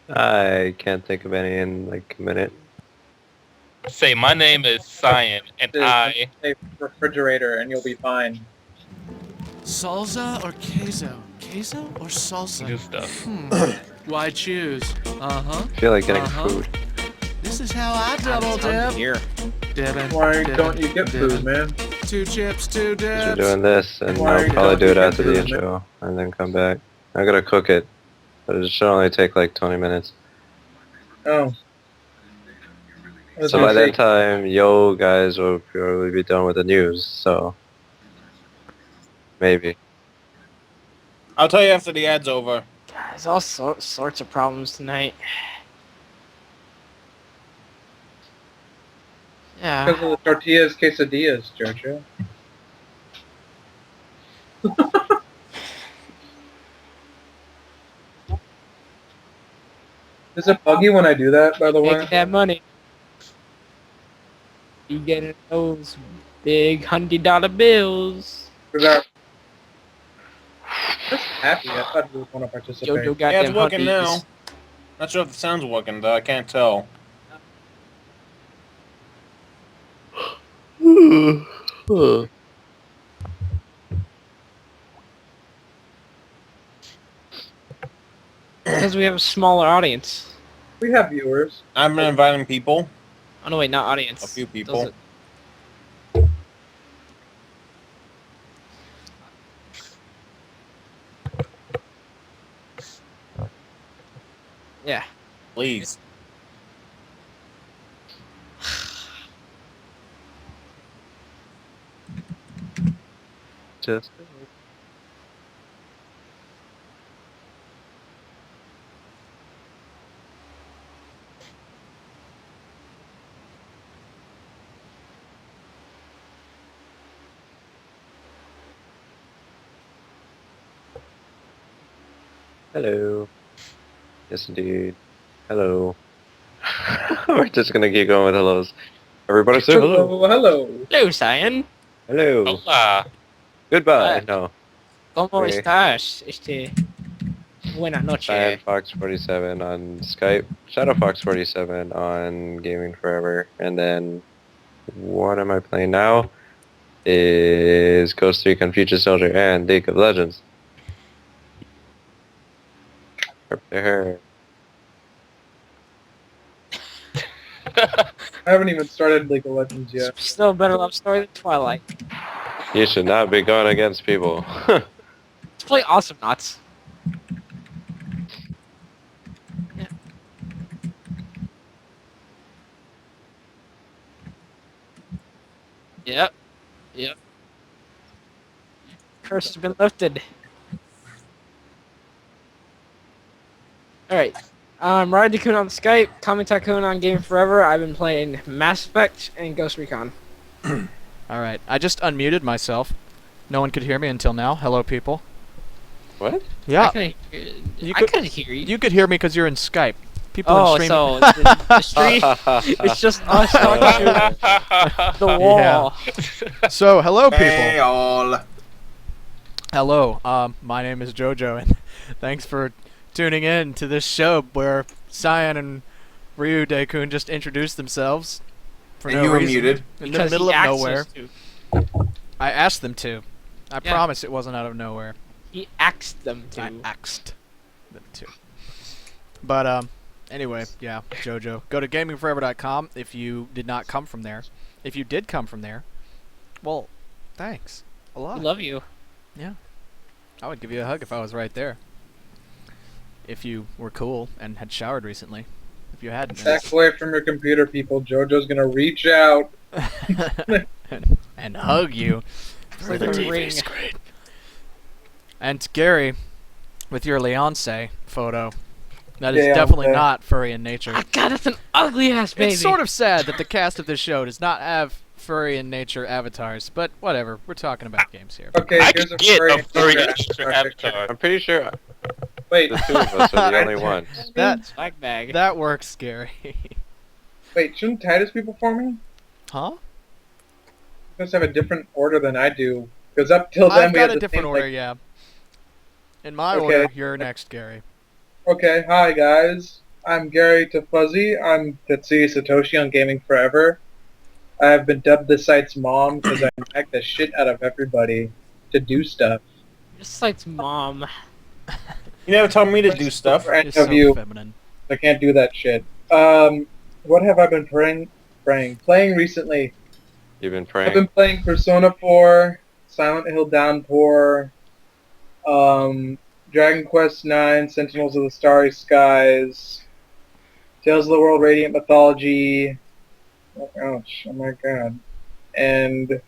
I can't think of any in like a minute. Say, my name is Cyan, and I... a refrigerator, and you'll be fine. Salsa or queso? Queso or salsa? New stuff. Why choose? Uh-huh. I feel like getting food. This is how I double dip. Here. Dipping. Why dipping, don't you get dipping. food, man? 2 chips, 2 Because we're dips. doing this, and Why I'll probably don't do you it get after the food, man? intro, and then come back. I gotta cook it, but it should only take like 20 minutes. Oh. I was So gonna by say, that time, yo guys will probably be done with the news, so maybe. I'll tell you after the ad's over. There's all sorts of problems tonight. because Yeah. of the tortillas quesadillas, Jojo. Is it buggy when I do that, by the way? Making that money. You getting those big $100 bills. Because I'm just happy. I thought you would want to participate. Jojo got Yeah, them it's working now. hundies. Not sure if the sound's working, though. I can't tell. Because we have a smaller audience. We have viewers. I've been inviting people. Oh no, wait, not audience. A few Does people. it- Yeah. Please. Just hello. Yes, indeed. Hello. We're just gonna keep going with hellos. Everybody say hello. Oh, hello. Hello, Cyan. Hello. Hola. Goodbye. Hi. No. ¿Cómo Okay. estás? Buenas noches. Cyan Fox 47 on Skype. Shadow Fox 47 on Gaming Forever. And then what am I playing now? Is Ghost Recon Future Soldier and League of Legends. Prepare. I haven't even started League of Legends yet. Still a better love story than Twilight. You should not be going against people. Let's play Awesome Knots. Yeah. Yep. Yep. Curse has been lifted. Alright. Ryan Tycoon on Skype, Comic Tycoon on Game Forever. I've been playing Mass Effect and Ghost Recon. Alright, I just unmuted myself. No one could hear me until now. Hello, people. What? Yeah, I could- couldn't hear you. you could hear me because you're in Skype. People Oh, in stream. so the stream, it's just us talking to the wall. So, hello, people. Hey, all. Hello. My name is JoJo, and thanks for tuning in to this show where Cyan and Ryu Daikun just introduced themselves for And no you were reason. muted. In Because the middle he of asked nowhere. us to. I asked them to. I Yeah. promise it wasn't out of nowhere. He asked them to. I asked them to. But anyway, yeah, JoJo. Go to gamingforever.com if you did not come from there. If you did come from there, well, thanks a lot. We love you. I would give you a hug if I was right there. If you were cool and had showered recently. If you hadn't. Back away from your computer, people. Jojo's gonna reach out. and hug you through the like a TV ring. screen. And Gary, with your Leonce photo, that is Yeah, definitely okay. not furry in nature. Ah, God, that's an ugly ass baby. It's sort of sad that the cast of this show does not have furry in nature avatars, but whatever. We're talking about games here. Okay, I here's could a get furry a furry picture. avatar. I'm pretty sure Wait, the two of us are the only ones. That swag bag. that works, Gary. wait, shouldn't Titus be performing? Huh? You guys have a different order than I do. Because up till then I've we had got the a different same, order, like, yeah. In my Okay. order, you're next, Gary. Okay, hi guys. I'm Gary to Fuzzy. I'm Tetsuya Satoshi on Gaming Forever. I have been dubbed the site's mom because I nag the shit out of everybody to do stuff. This site's mom. You never told me to do stuff. For any You're of so you, feminine. I can't do that shit. What have I been playing recently? You've been I've praying. been playing Persona 4, Silent Hill Downpour, Dragon Quest 9, Sentinels of the Starry Skies, Tales of the World Radiant Mythology, ouch, oh my god, and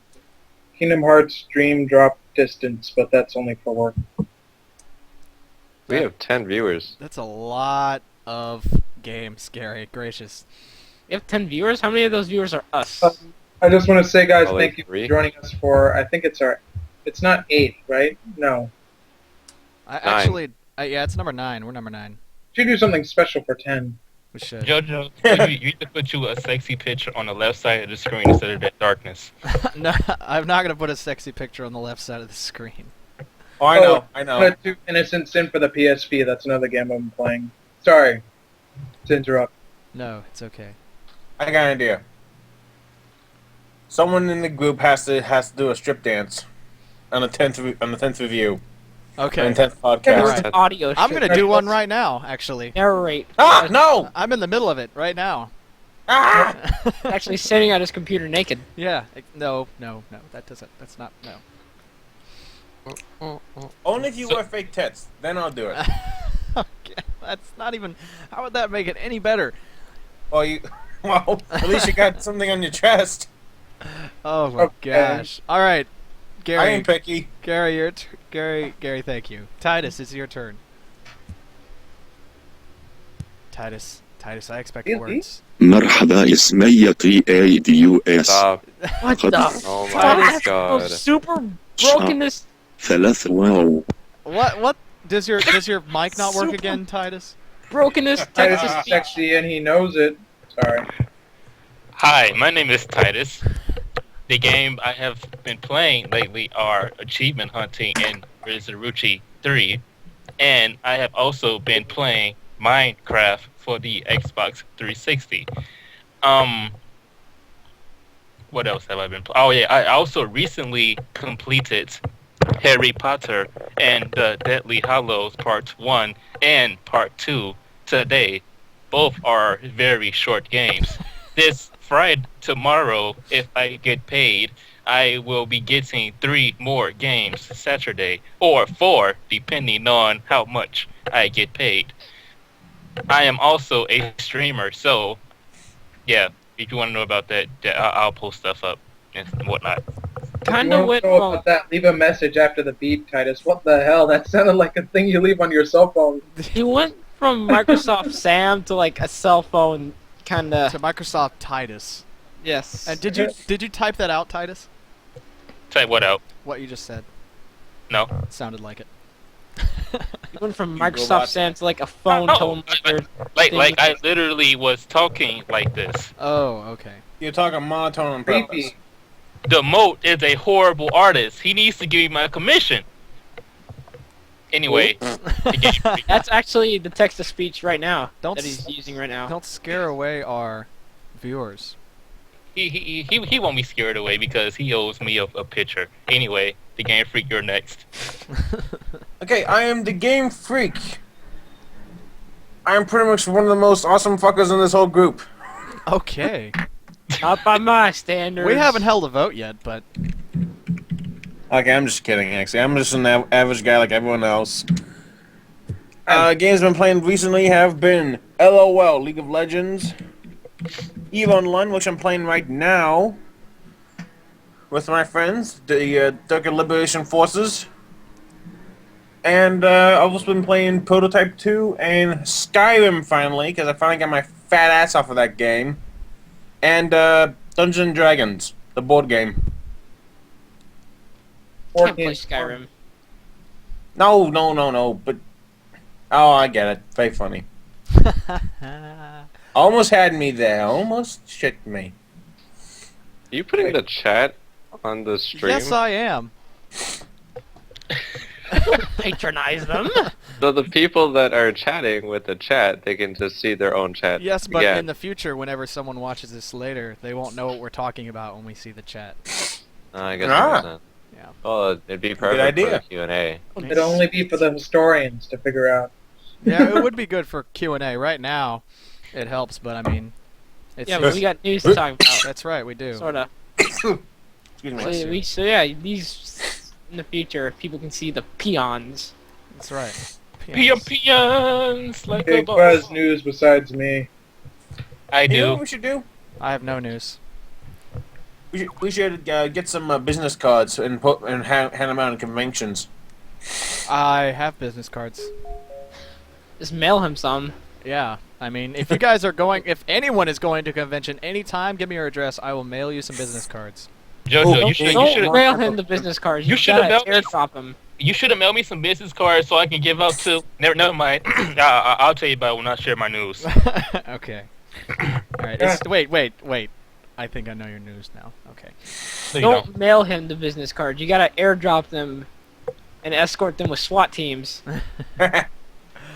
Kingdom Hearts Dream Drop Distance, but that's only for work. We have 10 viewers. That's a lot of games, Gary. Gracious. We have 10 viewers? How many of those viewers are us? I just want to say, guys, Probably thank you 3. for joining us for, I think it's it's not 8, right? No. Actually, yeah, it's number 9. We're number 9. Should do something special for 10. We should. Jojo, you need to put you a sexy picture on the left side of the screen instead of that darkness. No, I'm not gonna put a sexy picture on the left side of the screen. Oh, I know. I'm gonna do Innocent Sin for the PSP. That's another game I'm playing. Sorry to interrupt. No, it's okay. I got an idea. Someone in the group has to do a strip dance on the 10th review. Okay. On the 10th Yeah, podcast. Alright. Audio I'm strip. gonna do one right now, actually. Narrate. Ah, no! I'm in the middle of it right now. Ah! Actually sitting at his computer naked. Yeah. No. That doesn't. That's not. No. Only if you wear fake tits, then I'll do it. Okay. That's not even. How would that make it any better? Well, at least you got something on your chest. Oh my Okay. gosh. All right, I Gary. ain't picky. Gary, Gary, thank you. Titus, it's your turn. Titus, I expect Really? words. مرحبا اسمي TADUS Stop. What the Oh fuck? my god. Super brokenness. 3 واو What? Does your mic not work again, Titus? Brokenness. Titus Texas is speech. sexy and he knows it. Sorry. Hi, my name is Titus. The game I have been playing lately are Achievement Hunting and Resurruchi 3, and I have also been playing Minecraft for the Xbox 360. What else have I been playing? Oh yeah, I also recently completed Harry Potter and the Deathly Hallows Part 1 and Part 2 today. Both are very short games. This Friday, tomorrow, if I get paid, I will be getting 3 more games Saturday, or 4, depending on how much I get paid. I am also a streamer, so yeah, if you want to know about that, I'll post stuff up and whatnot. Kind You of wanna went know from about that? Leave a message after the beep, Titus. What the hell? That sounded like a thing you leave on your cell phone. he went from Microsoft Sam to like a cell phone kind To of. Microsoft Titus. Yes. And did you type that out, Titus? Type what out? What you just said? No. It sounded like it. He went from You Microsoft robot. Sam to like a phone No, tone. Like I literally was talking like this. Oh, okay. You're talking monotone on purpose. Creepy. The Moat is a horrible artist. He needs to give me my commission. Anyway, That's actually the text to speech right now Don't that he's using right now. Don't scare away our viewers. he won't be scared away because he owes me a picture. Anyway, the Game Freak, you're next. Okay, I am the Game Freak. I am pretty much one of the most awesome fuckers in this whole group. Okay. Not by my standards. We haven't held a vote yet, but Okay, I'm just kidding, actually. I'm just an average guy like everyone else. Games I've been playing recently have been LOL, League of Legends, EVE Online, which I'm playing right now with my friends, the Turkish Liberation Forces, and I've also been playing Prototype 2 and Skyrim finally, because I finally got my fat ass off of that game, and Dungeons & Dragons, the board game. Can't play Skyrim. No, but... Oh, I get it. Very funny. Almost had me there. Almost shit me. Are you putting the chat on the stream? yes, I am. Patronize them. So the people that are chatting with the chat, they can just see their own chat. Yes, but again. in the future, whenever someone watches this later, they won't know what we're talking about when we see the chat. I guess Ah. that makes sense. Yeah. Well, it'd be perfect idea. for the Q&A. It'd only be for the historians to figure out. Yeah, it would be good for Q&A. Right now, it helps, but I mean, it's Yeah, but we got news to talk about. that's right, we do. Sorta. Excuse me. So yeah, these in the future, people can see the peons. That's right. Peons like a Hey, who has boss. news besides me? I You know what do. we should do? I have no news. We should get some business cards and hand them out in conventions. I have business cards. Just mail him some. Yeah, I mean, if you guys are going, if anyone is going to a convention anytime, give me your address. I will mail you some business cards. Jojo, Oh, you should Don't mail him the business cards. You You should've gotta mailed me- airdrop him. You should have mailed me some business cards so I can give out to. Never mind. I'll tell you about it when I share my news. Okay. All right. Wait. I think I know your news now. Okay. So you Don't know. mail him the business cards. You gotta airdrop them and escort them with SWAT teams.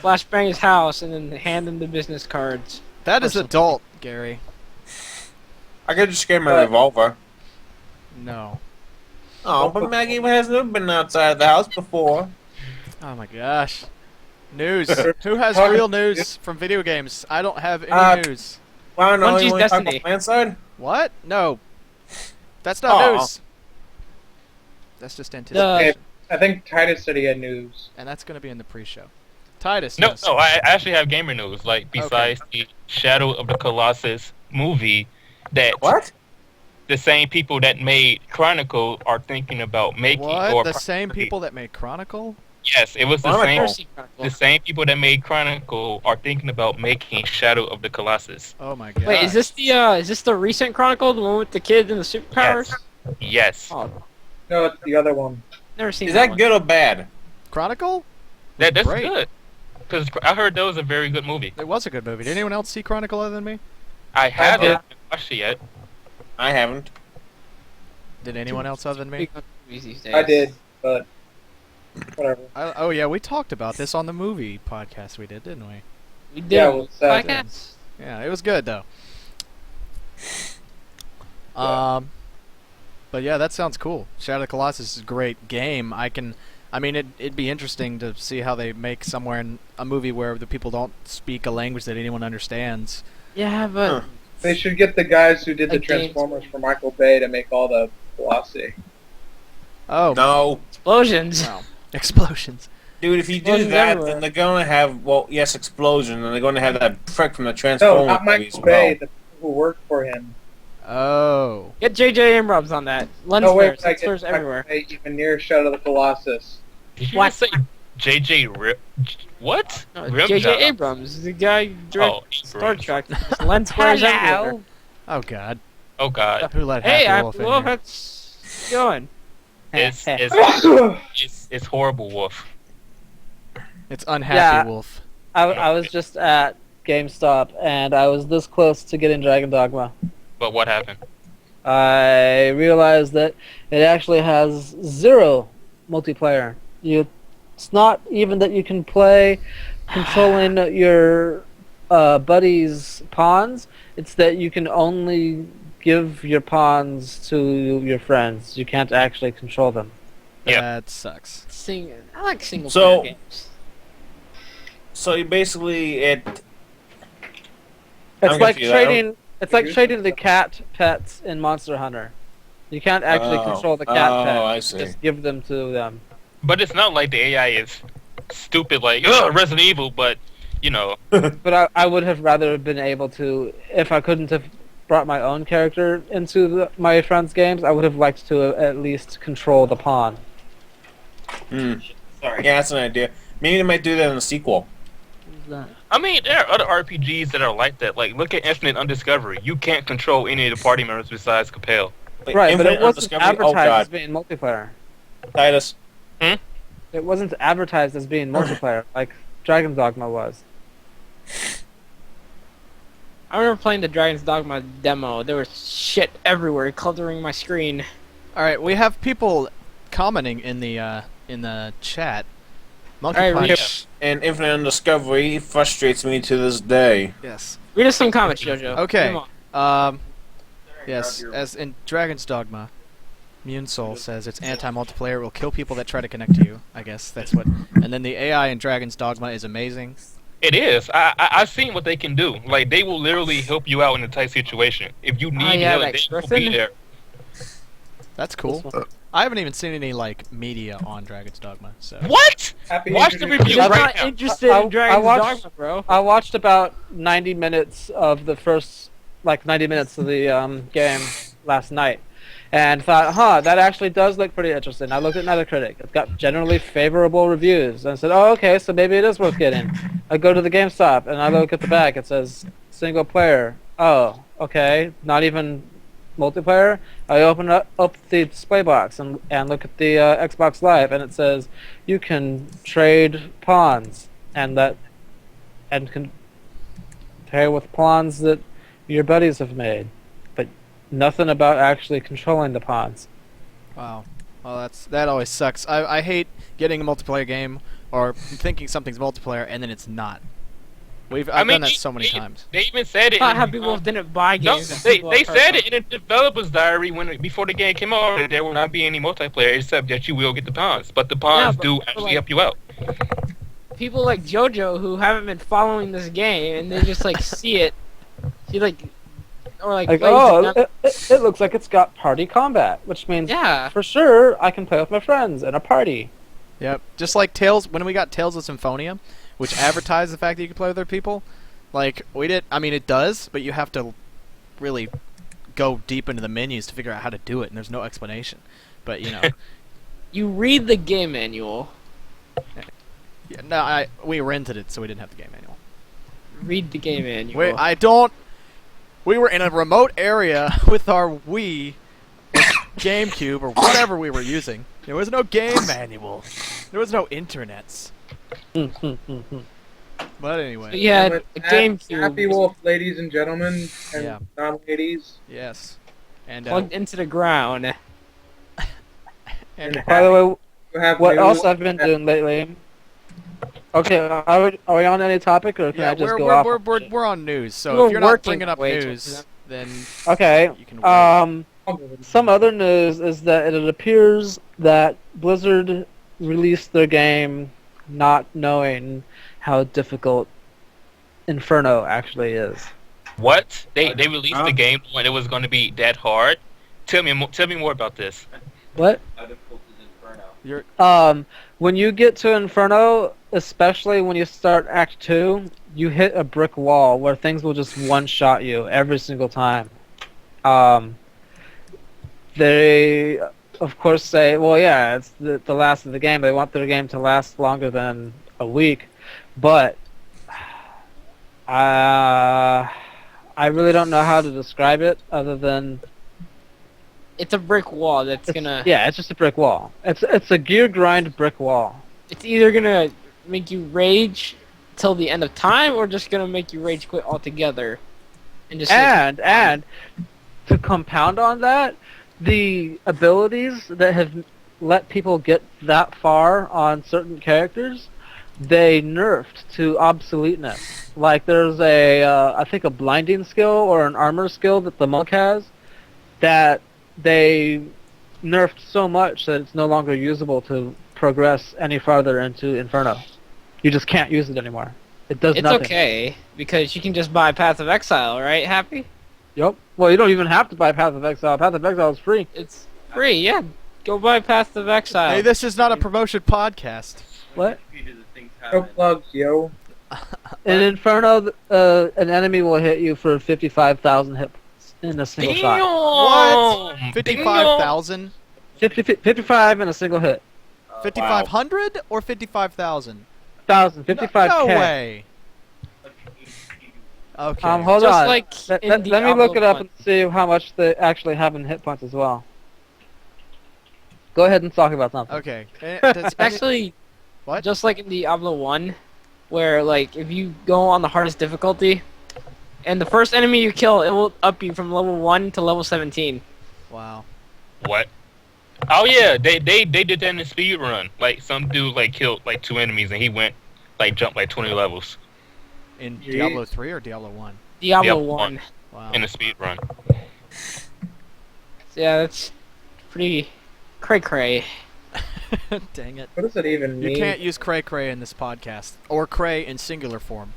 Flashbang his house and then hand him the business cards. That is Awesome. adult, Gary. I could just get my revolver. No. Oh, but Maggie has never been outside the house before. Oh my gosh. News. Who has real news from video games? I don't have any news. Well, no, Bungie's you want to talk Destiny. about Fanside? What? No. That's not Aw. news. That's just anticipation. I think Titus said he had news. And that's going to be in the pre-show. Titus. No, yes. no, I actually have gamer news. Like besides the Shadow of the Colossus movie, that What? the same people that made Chronicle are thinking about making. What? Or The same people that made Chronicle? Yes, it was the Chronicle? same. The same people that made Chronicle are thinking about making Shadow of the Colossus. Oh my god. Wait, is this the recent Chronicle, the one with the kids and the superpowers? Yes. Oh, No, it's the other one. never seen Is that that one. good or bad? Chronicle? That's Great. good. Because I heard that was a very good movie. It was a good movie. Did anyone else see Chronicle other than me? I haven't did. watched it yet. I haven't. Did anyone else other than me? Big on movies these days. I did, but whatever. Oh yeah, we talked about this on the movie podcast we did, didn't we? We did. Yeah, well, sad. Podcast. Yeah, it was good though. But yeah, that sounds cool. Shadow of the Colossus is a great game. I mean, it'd be interesting to see how they make somewhere in a movie where the people don't speak a language that anyone understands. Yeah, but Huh. They should get the guys who did the Like games. Transformers for Michael Bay to make all the Colossi. Oh, No. explosions. wow. Explosions. Dude, if you do Explosions that, everywhere. then they're going to have, well, yes, explosion, and they're going to have that prick from the No, Transformers not movie as Michael well. Bay. The people who work for him. Oh. Get J.J. Abrams on that. Lens No way flares, would I lens get flares Michael everywhere. Bay even near Shadow of the Colossus. Did you What? just say J.J. Rip? What? No, Rimjob. J.J. Abrams, the guy who directed Oh, Star Abrams. Trek. Lens flares everywhere. Oh god. Oh God. Who let Hey, Happy Wolf in here? that's going. It's horrible, Wolf. It's unhappy Yeah. Wolf. I was just at GameStop and I was this close to getting Dragon Dogma. But what happened? I realized that it actually has 0 multiplayer. It's not even that you can play controlling your buddy's pawns. It's that you can only give your pawns to your friends. You can't actually control them. Yeah. That sucks. I like single So- player games. So you basically, It's I'm like confused. I don't- trading. It's like trading the cat pets in Monster Hunter. You can't actually Oh. control the cat Oh, pets. I You see. just give them to them. But it's not like the AI is stupid like ugh, Resident Evil, but you know, But I would have rather been able to, if I couldn't have brought my own character into my friends' games, I would have liked to at least control the pawn. yeah, that's an idea. Maybe they might do that in the sequel. I mean, there are other RPGs that are like that. Like, look at Infinite Undiscovery. You can't control any of the party members besides Capel. Wait, Right, but Infinite it wasn't Undiscovery? advertised Oh as god, being multiplayer. Titus. It wasn't advertised as being multiplayer like Dragon Dogma was. I remember playing the Dragon's Dogma demo. There was shit everywhere cluttering my screen. All right, we have people commenting in the chat. Monkey All right, Punch. read, And Infinite Undiscovery frustrates me to this day. Yes. read us some comments, JoJo. Okay. Come on. Yes, as in Dragon's Dogma, Mune Soul says it's anti-multiplayer. It will kill people that try to connect to you. I guess that's what. And then the AI in Dragon's Dogma is amazing. It is. I've seen what they can do. Like, they will literally help you out in a tight situation. If you need yeah, help, like they will be Griffin? there. That's cool. I haven't even seen any like media on Dragon's Dogma. So. What? Happy Watch the introducing- review I'm right not now. interested I in Dragon's watched- Dogma, bro. I watched about 90 minutes of the first, 90 minutes of the game last night, and thought, that actually does look pretty interesting. I looked at Metacritic. It's got generally favorable reviews, and I said, oh, okay, so maybe it is worth getting. I go to the GameStop, and I look at the back. It says single player. Oh, okay, not even multiplayer. I open up the display box and look at the Xbox Live, and it says you can trade pawns and compare with pawns that your buddies have made, but nothing about actually controlling the pawns. Wow. Well, that always sucks. I hate getting a multiplayer game or thinking something's multiplayer and then it's not. I've done that so many times. They even said it. Not in- how people didn't buy No, games. they said it in a developer's diary before the game came out that there will not be any multiplayer except that you will get the pawns. But the pawns but do people actually like- help you out. People like JoJo who haven't been following this game and they just like see it, or like Like, plays oh, it. it looks like it's got party combat, which means Yeah. for sure I can play with my friends in a party. Yep. Just like Tales, when we got Tales of Symphonia, which advertised the fact that you could play with other people, like, we did, I mean, it does, but you have to really go deep into the menus to figure out how to do it, and there's no explanation. But, you know. You read the game manual. Yeah, no, we rented it, so we didn't have the game manual. Read the game manual. Wait, we were in a remote area with our Wii, or GameCube, or whatever we were using. There was no game manual. There was no internets. But anyway. You had But a GameCube Happy Wolf, ladies and gentlemen, and Yeah. non-ladies. Yes. And plugged into the ground. and By the way, You have what news. else I've been doing lately? Okay, are we on any topic, or can yeah, I just we're, go we're, off? we're, we're on news, so We're if you're not working bringing up way too news, much. then Okay. you can wait. Some other news is that it appears that Blizzard released their game not knowing how difficult Inferno actually is. What? They released the game when it was going to be that hard? Tell me more about this. What? You're When you get to Inferno, especially when you start Act 2, you hit a brick wall where things will just one-shot you every single time. They, of course, say, well, yeah, it's the last of the game. They want their game to last longer than a week. But I really don't know how to describe it other than... It's a brick wall that's gonna. Yeah, it's just a brick wall. It's a gear grind brick wall. It's either gonna make you rage till the end of time, or just gonna make you rage quit altogether. And just. And to compound on that, the abilities that have let people get that far on certain characters, they nerfed to obsoleteness. Like there's I think a blinding skill or an armor skill that the monk has that they nerfed so much that it's no longer usable to progress any farther into Inferno. You just can't use it anymore. It does It's nothing. okay because you can just buy Path of Exile, right? Happy? Yep. Well, you don't even have to buy Path of Exile. Path of Exile is free. It's free. Yeah, go buy Path of Exile. hey, this is not a promotion podcast. What? No plugs, yo. In Inferno, an enemy will hit you for 55,000 hit points in a single shot. What? 55,000? 55 in a single hit. 5,500 or 55,000? 55K. No way. Okay. Hold Just on. like let in me look Diablo it up 1. and see how much they actually have in hit points as well. Go ahead and talk about something. Okay. It's actually What? just like in Diablo 1, where like if you go on the hardest difficulty, and the first enemy you kill, it will up you from level 1 to level 17. Wow. What? Oh yeah, they did that in a speed run. Like some dude like killed like 2 enemies and he went like jumped like 20 levels In Jeez. Diablo 3 or Diablo 1? Diablo Diablo 1. Wow. in a speed run. Yeah, that's pretty cray-cray. Dang it. What does it even You mean? can't use cray cray in this podcast. Or cray in singular form.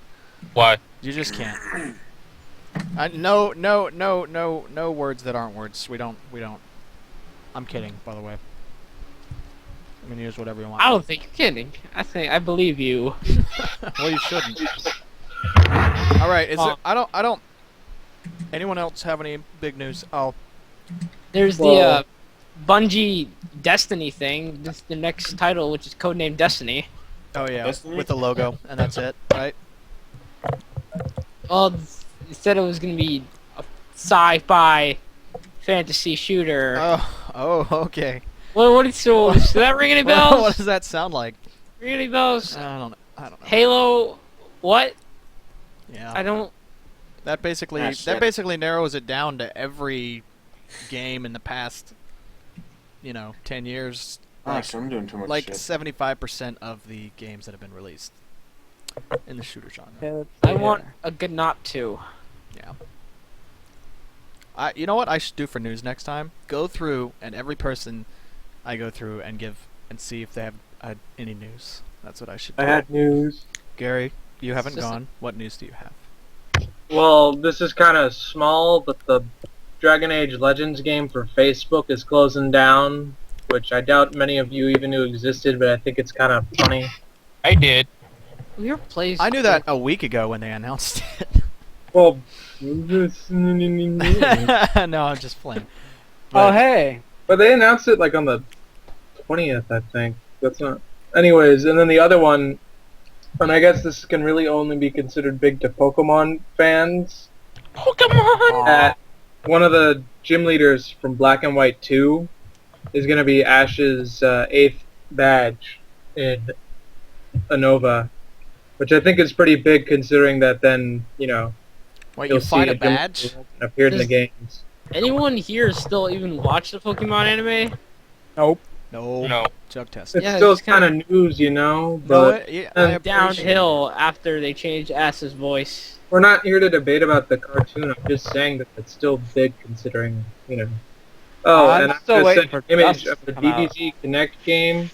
Why? You just can't. No words that aren't words. We don't. I'm kidding, by the way. You can use whatever you want. I don't think you're kidding. I believe you. Well, you shouldn't. All right. Is there, I don't. Anyone else have any big news? Oh, There's Well- the Bungie Destiny thing. This is the next title, which is codenamed Destiny. oh yeah, Destiny? with the logo, and that's it, right? Well, it said it was gonna be a sci-fi fantasy shooter. Oh, okay. What is so? Does that ring any Well, bells? what does that sound like? Ring any bells? I don't know. Halo? What? Yeah. I don't. That basically shit. narrows it down to every game in the past, 10 years. Gosh, I'm doing too much Like shit. 75% of the games that have been released in the shooter genre. Okay, let's I see want here. a good not to. Yeah. You know what I should do for news next time? Go through and every person I go through and see if they have any news. That's what I should do. I had news. Gary, you haven't Just- gone. What news do you have? Well, this is kind of small, but the Dragon Age Legends game for Facebook is closing down, which I doubt many of you even knew existed, but I think it's kind of funny. I did. Your place. I knew that a week ago when they announced it. Well, No, I'm just playing. Oh, hey. but they announced it like on the 20th, I think. That's not. Anyways, and then the other one, and I guess this can really only be considered big to Pokemon fans. Pokemon. That one of the gym leaders from Black and White 2 is going to be Ash's 8th badge in Unova, which I think is pretty big considering that then, Wait, you'll you find see a gym badge? leader and appeared in the games. Anyone here still even watch the Pokemon anime? No. No. Chug test. It's Yeah, still it's kind kinda- of news, No, but I appreciate Downhill after they changed Ass's voice. we're not here to debate about the cartoon. I'm just saying that it's still big considering, Oh, I'm and I'm still going to waiting send for an image Dust of to the come out. DBZ Connect game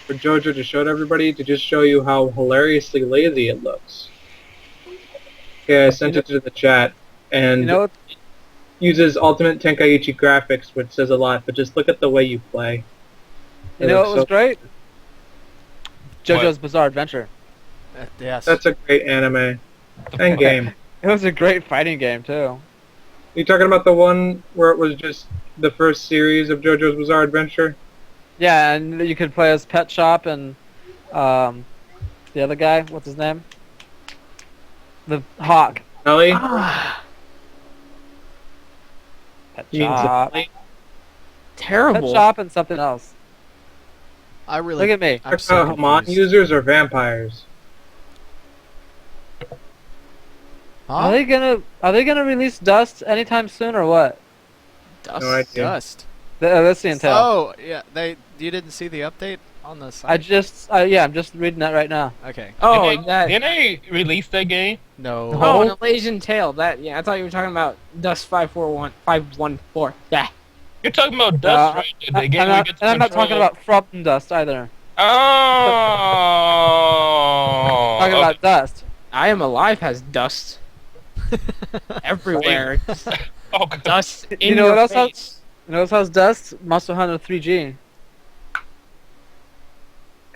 for JoJo to show to everybody to just show you how hilariously lazy it looks. Okay, I sent it to the chat, and You know what? uses Ultimate Tenkaichi graphics, which says a lot, but just look at the way you play. You know what was great? JoJo's What? Bizarre Adventure. Yes. That's a great anime and game. It was a great fighting game too. You talking about the one where it was just the first series of JoJo's Bizarre Adventure? Yeah, and you could play as Pet Shop and the other guy. What's his name? The Hawk. Ellie? Pet You mean Shop. Ellie? Terrible. Pet Shop and something else. I really. Look at me. I'm so Hamon confused. users or vampires? Are Huh? they gonna release Dust anytime soon or what? Dust. No idea. Dust. Let's see until. Oh, yeah. You didn't see the update on the site? I'm just reading that right now. Okay. Oh, Didn't that. they release that game? No. Oh, an Malaysian Tale. That. Yeah, I thought you were talking about Dust 514. Yeah. You're talking about Dust, right? The game where you get to I'm not talking control- about From Dust either. Oh. Talking okay. about Dust. I Am Alive has dust everywhere. Oh, God. Dust in You know your what else has- face. You know what has Dust? Monster Hunter 3G. Because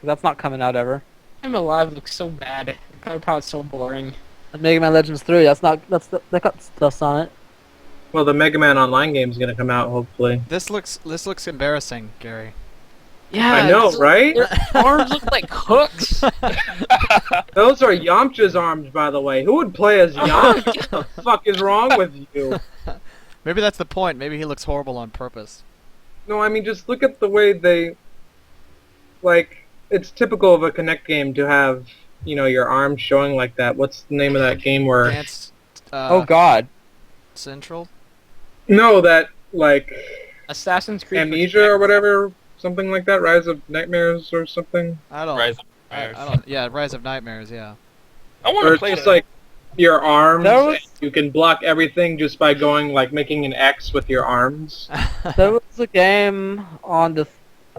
that's not coming out ever. I'm Alive looks so bad. Color palette's so boring. And Mega Man Legends 3. That got Dust on it. Well, the Mega Man Online game is going to come out, hopefully. This looks Uh, embarrassing, Gary. Yeah, I know, right? Their arms look like hooks. Those are Yamcha's arms, by the way. Who would play as Yamcha? What the fuck is wrong with you? Maybe that's the point. Maybe he looks horrible on purpose. No, I mean, just look at the way they... Like, it's typical of a Connect game to have, your arms showing like that. What's the name of that game where... Dance. Oh God. Central. No, that, like... Assassin's Creed. Amnesia or whatever, something like that. Rise of Nightmares or something. I don't. Rise of I Nightmares. don't. Yeah, Rise of Nightmares. Yeah. I want Or to it's play just that. like your arms. There was- and you can block everything just by going like making an X with your arms. There was a game on the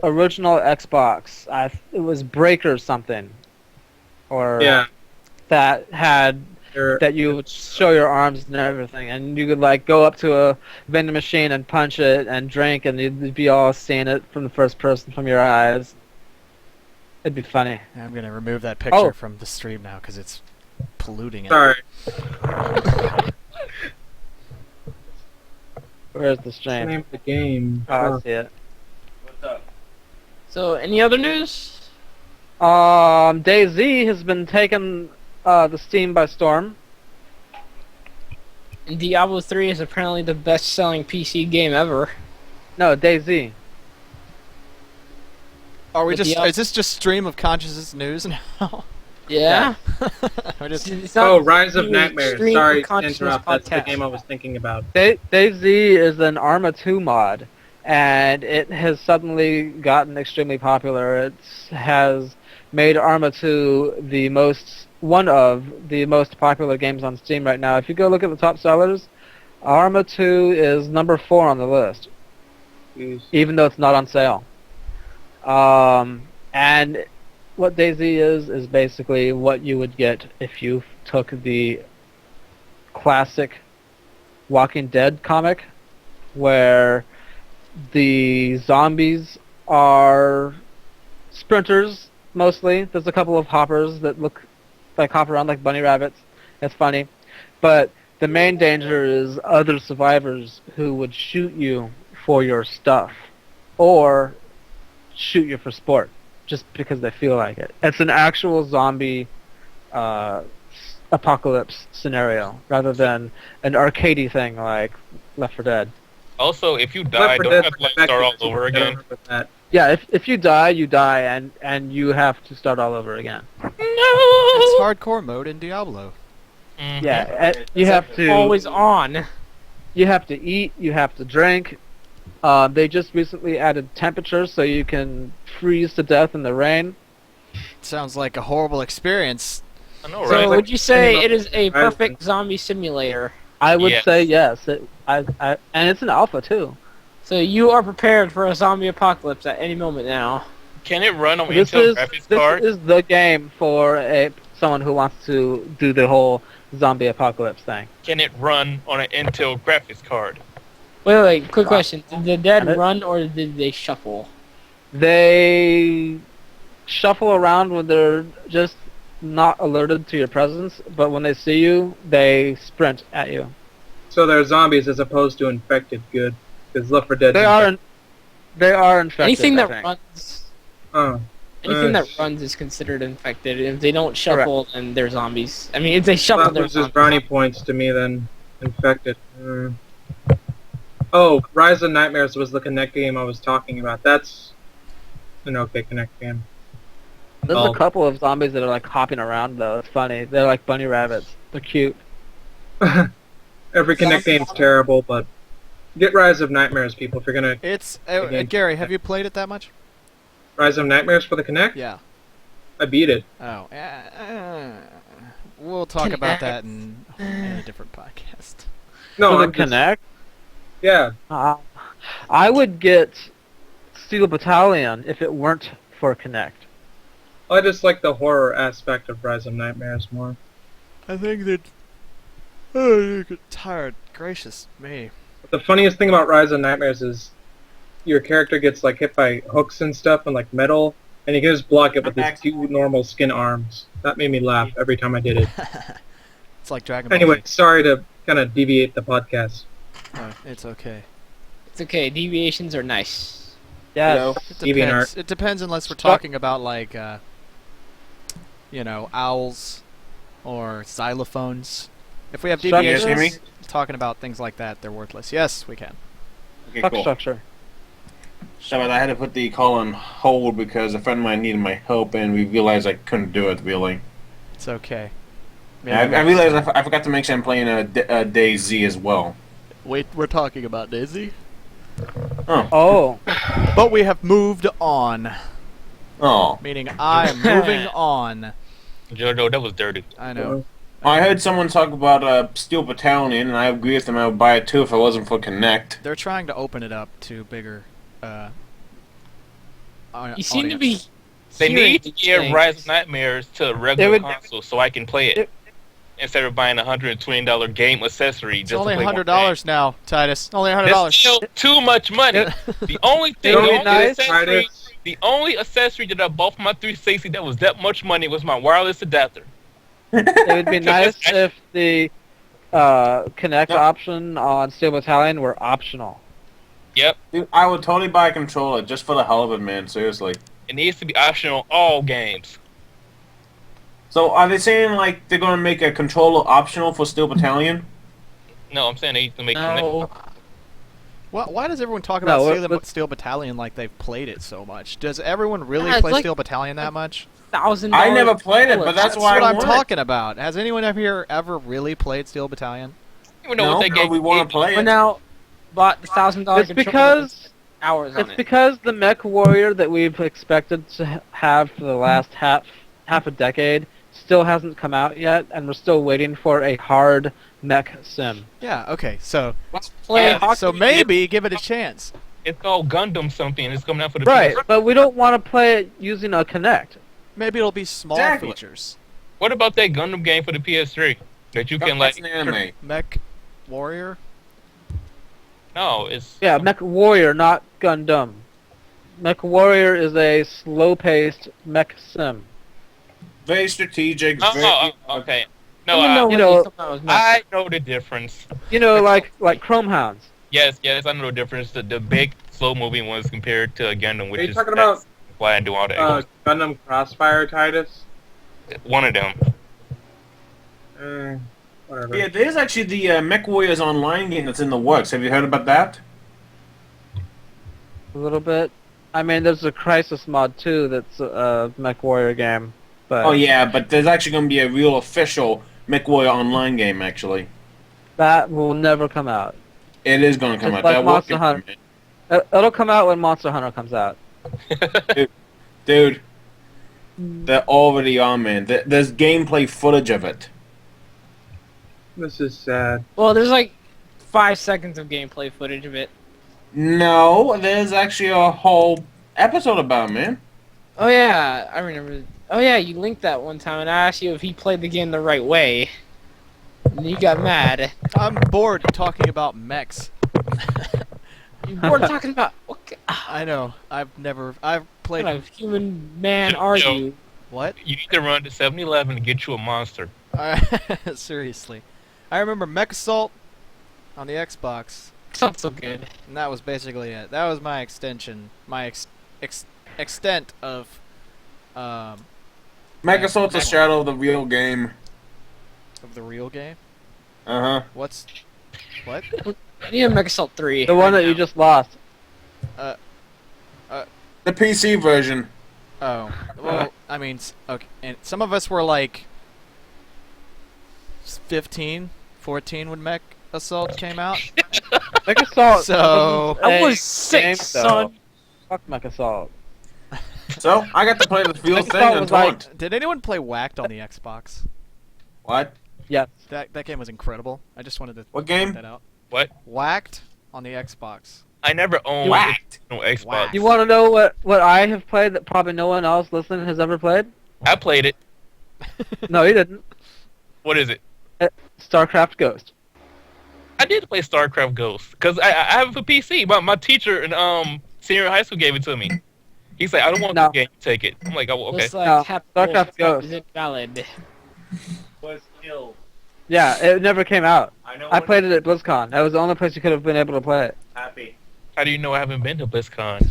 original Xbox. It was Breaker something, or Yeah. that had that you would show your arms and everything, and you could like go up to a vending machine and punch it and drink, and you'd be all seeing it from the first person from your eyes. It'd be funny. I'm gonna remove that picture Oh. from the stream now because it's polluting it. Sorry. Where's the What's the stream? name of the game? Oh, I see it. So, any other news? DayZ has been taking the Steam by storm. And Diablo 3 is apparently the best-selling PC game ever. No, DayZ. Are we But just? the- Is this just stream of consciousness news now? Yeah. We're just- It's not Oh, Rise of really Nightmares. Stream Sorry of to Consciousness interrupt. That's the podcast. game I was thinking about. DayZ is an Arma 2 mod, and it has suddenly gotten extremely popular. It has made Arma 2 one of the most popular games on Steam right now. If you go look at the top sellers, Arma 2 is number 4 on the list, Jeez. even though it's not on sale. And what DayZ is basically what you would get if you took the classic Walking Dead comic, where the zombies are sprinters mostly. There's a couple of hoppers that look like hop around like bunny rabbits. It's funny. But the main danger is other survivors who would shoot you for your stuff or shoot you for sport just because they feel like it. It's an actual zombie apocalypse scenario rather than an arcadey thing like Left 4 Dead. Also, if you die, Left 4 don't Dead have to like start all effectively over again. with that. Yeah, if you die, you die, and you have to start all over again. It's hardcore mode in Diablo. Mhm. Yeah, you have to Always on. you have to eat, you have to drink. They just recently added temperatures so you can freeze to death in the rain. Sounds like a horrible experience. I know, So, right? would you say Like- it is a Right. perfect zombie simulator? I would Yes. say yes. And it's an alpha too. So you are prepared for a zombie apocalypse at any moment now. Can it run on This Intel is graphics card? the game for someone who wants to do the whole zombie apocalypse thing. Can it run on an Intel graphics card? Wait, quick question. Did the dead And it- run or did they shuffle? They shuffle around when they're just not alerted to your presence, but when they see you, they sprint at you. So they're zombies as opposed to infected. Good, because Left 4 Dead. They are infected. Anything I that think. runs, Oh, anything that Yes. runs is considered infected. If they don't shuffle, then they're zombies. I mean, if they shuffle, that they're loses zombies. brownie points to me then. Infected. Oh, Rise of Nightmares was the Connect game I was talking about. That's an okay Connect game. There's Oh. a couple of zombies that are like hopping around though. It's funny. They're like bunny rabbits. They're cute. Every Connect game's terrible, but get Rise of Nightmares, people, if you're gonna It's Again. Gary. Have you played it that much? Rise of Nightmares for the Connect. Yeah. I beat it. Oh. We'll talk about that in a different podcast. No, For the I'm just- Connect, Yeah, I would get Steel Battalion if it weren't for Connect. I just like the horror aspect of Rise of Nightmares more. I think that. Oh, you get tired. Gracious me. The funniest thing about Rise of Nightmares is your character gets like hit by hooks and stuff and like metal, and you can just block it with his two normal skin arms. That made me laugh every time I did it. It's like Dragon Ball. Anyway, sorry to kind of deviate the podcast. Oh, it's okay. It's okay. Deviations are nice. Yes. It Deviant depends. art. It depends unless we're talking about like, owls or xylophones. If we have Structures? You guys hear me? deviations, talking about things like that, they're worthless. Yes, we can. Okay, Fuck cool. structure. So I had to put the call on hold because a friend of mine needed my help, and we realized I couldn't do it really. It's okay. I realized I forgot to mention I'm playing a DayZ as well. Wait, we're talking about Daisy? Oh, But we have moved on. Oh. Meaning I am moving on. Jojo, that was dirty. I know. I heard someone talk about Steel Battalion, and I agree with them. I would buy it too if it wasn't for Connect. They're trying to open it up to bigger. You seem to be. They hearing need to these give things. Rise of Nightmares to a regular would- console so I can play it. Instead of buying a $120 game accessory It's just only to play one $100 now, Titus. Only game. $100. That's still too much money. The only thing, It'll the be only, nice, accessory, Titus. the only accessory that I bought for my 360 that was that much money was my wireless adapter. it would be nice I- if the Connect Yep. option on Steel Battalion were optional. Yep, Dude, I would totally buy a controller just for the hell of it, man. Seriously. it needs to be optional on all games. So are they saying like they're gonna make a controller optional for Steel Battalion? No, I'm saying they need to make No. Why does everyone talk No, about what- Steel Battalion like they've played it so much? Does everyone really Yeah, it's play like- Steel Battalion that much? $1,000. I never played it, but that's That's why what I I'm want talking about. Has anyone ever really played Steel Battalion? I don't even know No, what they but gave we want to play But it. now, bought the $1,000 It's because hours on it's it. because the Mech Warrior that we've expected to have for the last half a decade still hasn't come out yet, and we're still waiting for a hard mech sim. Yeah. Okay. So Play Yeah, hockey. so maybe give it a chance. It's called Gundam something, and it's coming out for the Right, PS. but we don't want to play it using a Connect. Maybe it'll be small Exactly. features. What about that Gundam game for the PS3 that you can like? That's an anime. Mech Warrior. No, it's Yeah, Mech Warrior, not Gundam. Mech Warrior is a slow-paced mech sim. Very strategic. Oh, very, okay. No, Even though you when know, they come out, it was messed I up. know the difference. You know, like Chrome Hounds. Yes, I know the difference. The big, slow-moving ones compared to Gundam, which Are you is talking about why I do all that. Gundam Crossfire, Titus? One of them. Whatever. Yeah, there's actually the Mech Warriors online game that's in the works. Have you heard about that? A little bit. I mean, there's a Crisis mod too that's a Mech Warrior game. But Oh yeah, but there's actually going to be a real official Mech Warrior online game. Actually, that will never come out. it is going to come It's out. like That Monster will Hunter. It'll come out when Monster Hunter comes out. Dude, they're already on, man. There's gameplay footage of it. This is sad. Well, there's like 5 seconds of gameplay footage of it. No, there's actually a whole episode about it, man. Oh yeah, I remember. Oh yeah, you linked that one time, and I asked you if he played the game the right way. And you got mad. I'm bored talking about mechs. We're talking about what I know. I've played. kind of human man are Yo. you? What? You need to run to 7-Eleven and get you a monster. Seriously. I remember Mech Assault on the Xbox, It's not so good. and that was basically it. That was my extension, my extent of Mech Assault's a Mech- shadow of the real game. the real game. Uh huh. What? I need a Mech Assault 3. The one right that you now. just lost. The PC version. Oh, well, I mean, okay, and some of us were like 15, 14 when Mech Assault came out. Mech Assault. So- wasn't I a was game, 6, though. son. Fuck Mech Assault. So I got to play the real Mech thing Assault and was like- taunt. Did anyone play Whacked on the Xbox? What? Yes. That game was incredible. I just wanted to What point game? that out. What? Whacked on the Xbox. I never owned Whacked. no Xbox. Whacked. You want to know what I have played that probably no one else listening has ever played? I played it. No, you didn't. What is it? StarCraft Ghost. I did play StarCraft Ghost because I have a PC. My teacher in senior high school gave it to me. He's like, I don't want No. this game. Take it. I'm like, oh, okay. Looks like No, Happy StarCraft Wolf Ghost. is invalid. Was killed. Yeah, it never came out. I know. I when- played it at BlizzCon. That was the only place you could have been able to play it. Happy. How do you know I haven't been to BlizzCon?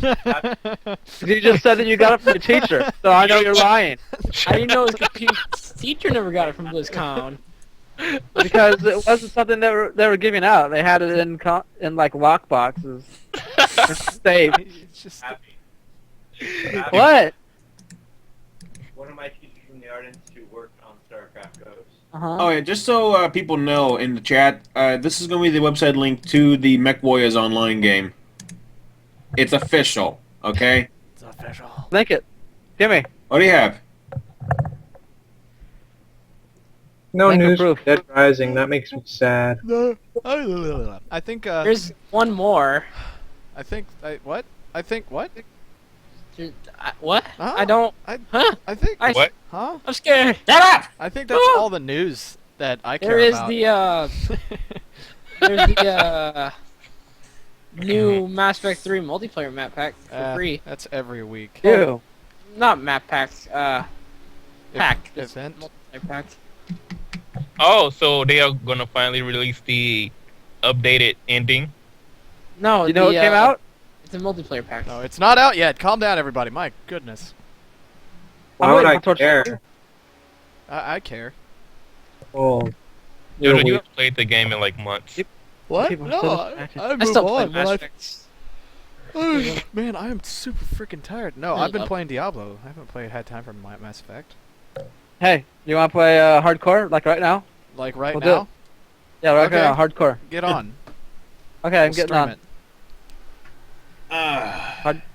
You just said that you got it from your teacher, so I know you're lying. I didn't know his teacher never got it from BlizzCon. Because it wasn't something that they were giving out. They had it in like lock boxes. Safe. It's just Happy. What? One of my teachers from the Art Institute worked on StarCraft Ghost. Uh-huh. Oh yeah, just so people know in the chat, this is going to be the website link to the Mech Warriors online game. It's official. Okay. It's official. Link it. Give me. What do you have? No Link news approved. from Dead Rising. That makes me sad. I think. There's one more. I think. What? I think what? What? Huh? I don't. Huh? I think. What? Huh? I'm scared. Shut up! I think that's all the news that I care There is about. there's the new Mass Effect 3 multiplayer map pack for free. That's every week. Ew. Not map pack. Pack. It's Event. multiplayer pack. Oh, so they are gonna finally release the updated ending. No, You know what came out? It's a multiplayer pack. No, it's not out yet. Calm down, everybody. My goodness. Why would I waiting for care? I care. Oh. Jojo, you haven't played the game in like months. What? People are No, so I distracted. I still play on. Mass When Effect. Man, I am super freaking tired. No, I I've been love- playing Diablo. I haven't had time for Mass Effect. Hey, you want to play hardcore like right now? Like right We'll do now. it. Yeah, right Okay. now, hardcore. Get on. Okay, I'm We'll getting stream on. it.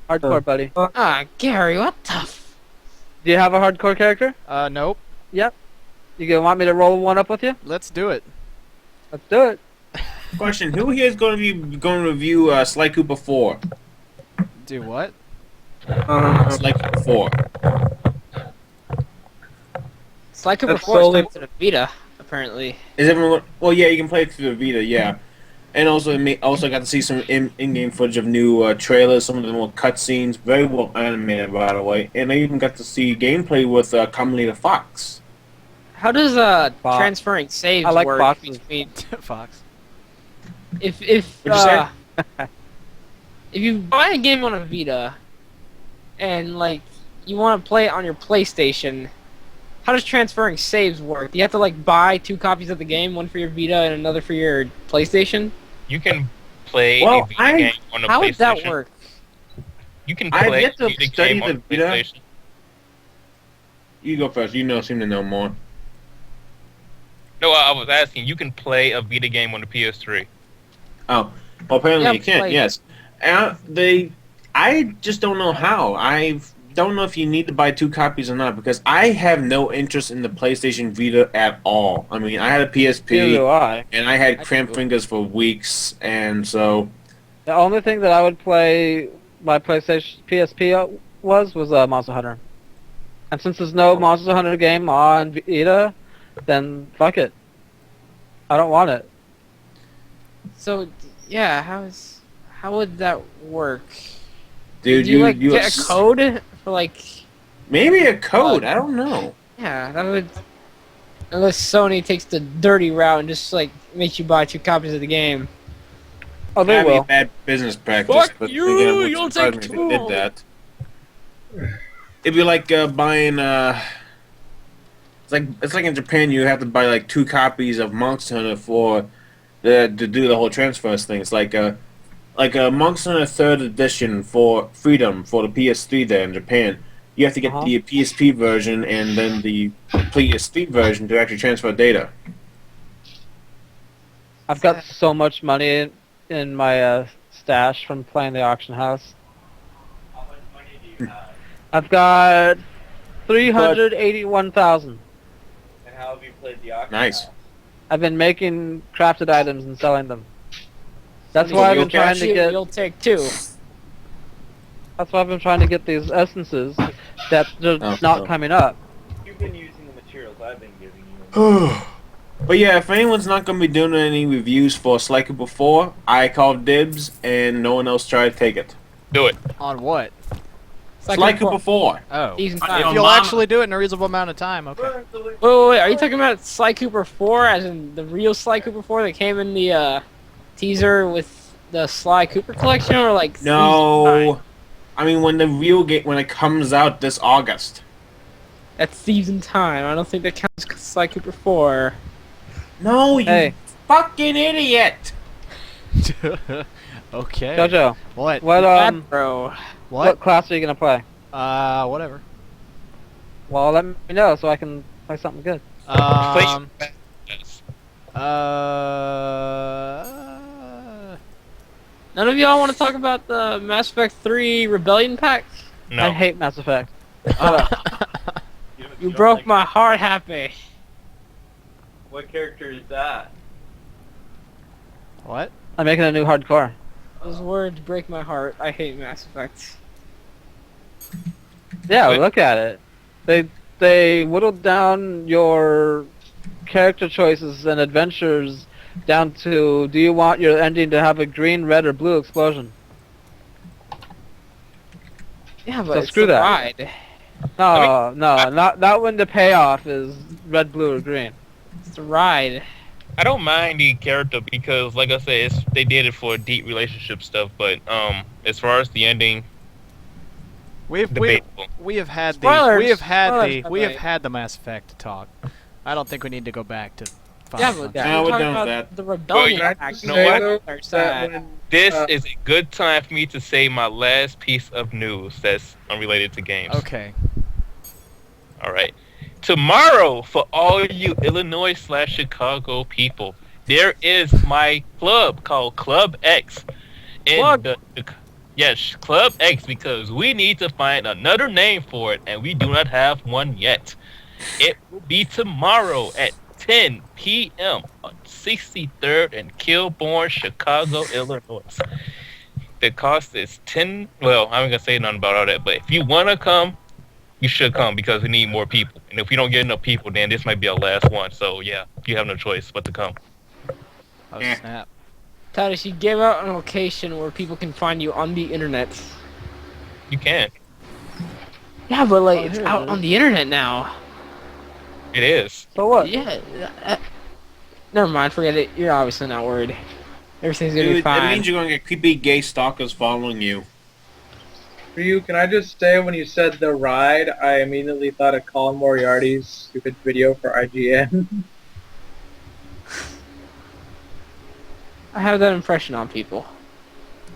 Hardcore, buddy. Ah, Gary, what the Do you have a hardcore character? Nope. You want me to roll one up with you? Let's do it. Let's do it. Question: Who here is going to review Sly Cooper 4? Do what? Sly Cooper 4. Sly Cooper That's 4 is solely- coming to the Vita, apparently. Is everyone? Well, yeah, you can play it through the Vita, yeah. And also, also got to see some in-game footage of new trailers. Some of them were cutscenes, very well animated, by the way. And I even got to see gameplay with Commonly the Fox. How does Fox. transferring saves I like work foxes. between Fox. if What'd you say? if you buy a game on a Vita and like you want to play it on your PlayStation, how does transferring saves work? Do you have to like buy 2 copies of the game, one for your Vita and another for your PlayStation? You can play Well, a Vita game on a How PlayStation. would that work? You can I've play yet to a Vita study game on the Vita. PlayStation. You go first. You seem to know more. No, I was asking. You can play a Vita game on the PS3. Oh, well, apparently Yeah, you can't. play- Yes, I just don't know how. I don't know if you need to buy 2 copies or not because I have no interest in the PlayStation Vita at all. I mean, I had a Neither PSP do I. and I had I cramped do. fingers for weeks, and so The only thing that I would play my PlayStation PSP was Monster Hunter. And since there's no Monster Hunter game on Vita, then fuck it. I don't want it. So yeah, how would that work? dude, Do you like you get a code for like maybe a code. I don't know. yeah, that would unless Sony takes the dirty route and just like makes you buy 2 copies of the game. Oh, they That'd be a will. bad business practice. Fuck but you, again, it wouldn't you'll surprise take me if 2. they did that. It'd be like buying. It's like in Japan, you have to buy like 2 copies of Monster Hunter to do the whole transfers thing. It's like a Monster Hunter 3rd edition for Freedom for the PS3 there in Japan. You have to get Uh-huh. the PSP version and then the PS3 version to actually transfer data. I've got so much money in my stash from playing the auction house. How much money do you have? I've got 381,000. And how have you played the auction? Nice. house? I've been making crafted items and selling them. That's why I've been trying to get. You'll take 2. That's why I've been trying to get these essences that they're Oh, not no. coming up. You've been using the materials I've been giving you. But yeah, if anyone's not going to be doing any reviews for Sly Cooper 4, I called dibs and no one else tried to take it. Do it. On what? Sly Cooper 4. Oh. Season On 5. your If you'll mama. actually do it in a reasonable amount of time, okay. Wait, are you talking about Sly Cooper 4 as in the real Sly Cooper 4 that came in the teaser with the Sly Cooper collection or like Season No. 5? I mean, when the real game, when it comes out this August. That's Season Time. I don't think that counts as Sly Cooper 4. No, you Hey, fucking idiot! Okay. Jojo, What? what Bad bro. what class are you gonna play? Whatever. Well, let me know so I can play something good. Um. Yes. Uh. None of y'all want to talk about the Mass Effect 3 Rebellion pack? No. I hate Mass Effect. You broke my heart, Happy. What character is that? What? I'm making a new hardcore. Those words break my heart. I hate Mass Effect. Yeah, Wait. look at it. They whittled down your character choices and adventures down to, do you want your ending to have a green, red, or blue explosion? Yeah, but So it's screw the that. ride. No, not when the payoff is red, blue, or green. It's the ride. I don't mind the character because, like I said, they did it for deep relationship stuff. But as far as the ending, debatable. We have had Spoilers! we have had Spoilers, we have okay. had the Mass Effect talk. I don't think we need to go back to. Yeah, Final but Fantasy. No, we're we're talking done with about that. the Rebellion Well, pack. you know what? though, They're that sad. when, This is a good time for me to say my last piece of news that's unrelated to games. Okay. All right. Tomorrow, for all you Illinois/Chicago people, there is my club called Club X. Plug. Yes, Club X, because we need to find another name for it, and we do not have one yet. It will be tomorrow at 10 p.m. on 63rd and Kilbourne, Chicago, Illinois. The cost is well, I'm not gonna say nothing about all that, but if you wanna come, you should come because we need more people. And if we don't get enough people, then this might be our last one. So yeah, you have no choice but to come. Oh Yeah. snap. Titus, you gave out a location where people can find you on the internet. You can. Yeah, but like Oh, it's here it out is. on the internet now. It is. So what? Yeah. Never mind. Forget it. You're obviously not worried. Everything's gonna be Dude, it fine. means you're gonna get creepy gay stalkers following you. for you, can I just say when you said the ride, I immediately thought of Colin Moriarty's stupid video for IGN. I have that impression on people.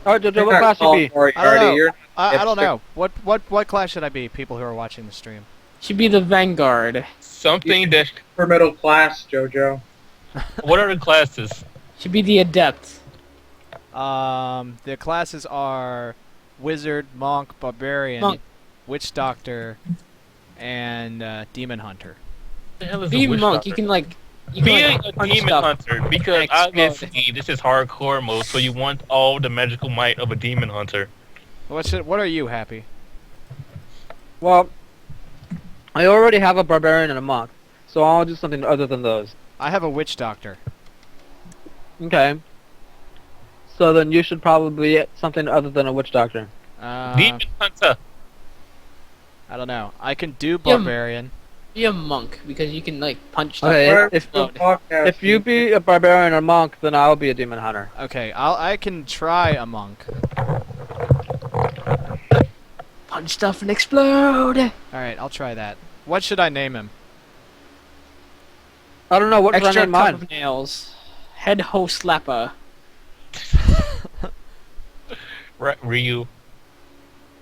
Alright, Jojo, You're what not class you Colin be? Moriarty, I don't know. you're I don't hipster. know. What class should I be? People who are watching the stream. Should be the Vanguard. Something that. for middle class, Jojo. What are the classes? Should be the Adept. The classes are Wizard, Monk, Barbarian, Monk. Witch Doctor, and Demon Hunter. The hell is Be a witch monk. doctor? You can like. You Be can, like, a punch demon stuff. hunter because Explode. obviously this is hardcore mode, so you want all the magical might of a demon hunter. What are you, Happy? Well, I already have a barbarian and a monk, so I'll do something other than those. I have a Witch Doctor. Okay. So then you should probably be something other than a witch doctor. Demon hunter. I don't know. I can do Yeah, Barbarian. Be a monk because you can like punch stuff. Okay, Where if- the podcast If you be a barbarian or monk, then I'll be a demon hunter. Okay, I can try a monk. Punch stuff and explode. All right, I'll try that. What should I name him? I don't know what should I Extra name cup mine. of nails. Head ho slapper. Ryu.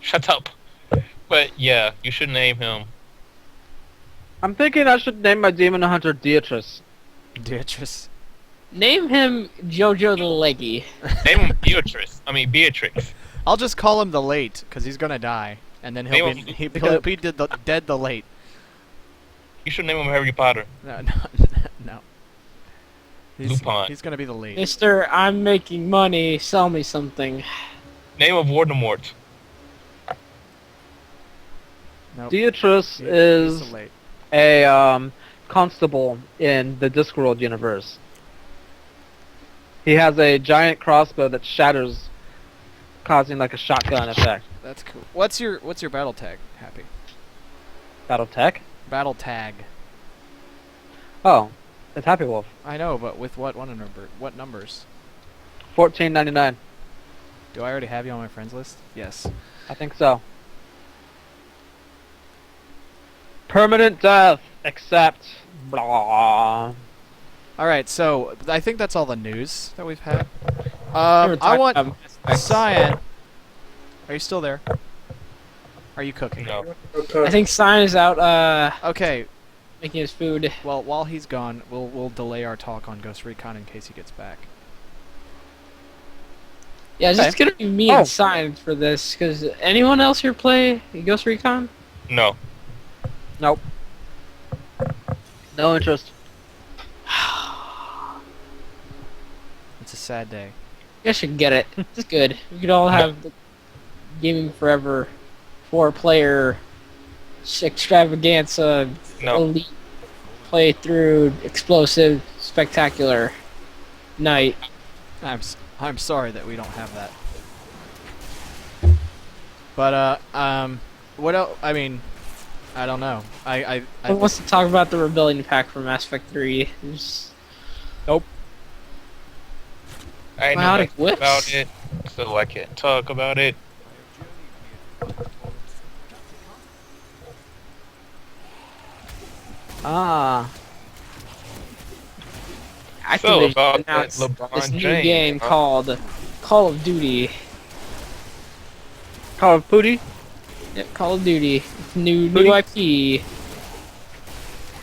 Shut up. But yeah, you should name him. I'm thinking I should name my demon hunter Beatrice. Beatrice. Name him Jojo the Leggy. Name him Beatrix. I'll just call him the Late, because he's gonna die, and then he'll Name be him- he'll be dead the Late. You should name him Harry Potter. No, no. Lupin. He's gonna be the Late. Mister, I'm making money. Sell me something. Name of Voldemort. Nope. Beatrice He's is the Late. a constable in the Discworld universe. He has a giant crossbow that shatters, causing like a shotgun effect. That's cool. What's your battle tag, Happy? Battle tech? Battle tag. Oh, it's Happy Wolf. I know, but with what number? What numbers? 14.99. Do I already have you on my friends list? Yes. I think so. Permanent death, except blah. All right, so I think that's all the news that we've had. We were I talking want about Mass Effect. Cyan. Are you still there? Are you cooking? No. I think Sign is out Okay. making his food. Well, while he's gone, we'll delay our talk on Ghost Recon in case he gets back. Yeah, it's just Okay. gonna be me Oh. and Science for this, because anyone else here play Ghost Recon? No. Nope. No interest. It's a sad day. You guys should get it. It's good. We could all have the Gaming Forever 4-player extravaganza, No. elite playthrough, explosive, spectacular night. I'm sorry that we don't have that. But what else? I mean, I don't know. Who wants to talk about the Rebellion Pack from Mass Effect 3? I know Biotic nothing whips? about it, so I can't talk about it. Ah. Activision about that announced LeBron this new James, game huh? called Call of Duty. Call of Duty. Yep, Call of Duty. It's new IP.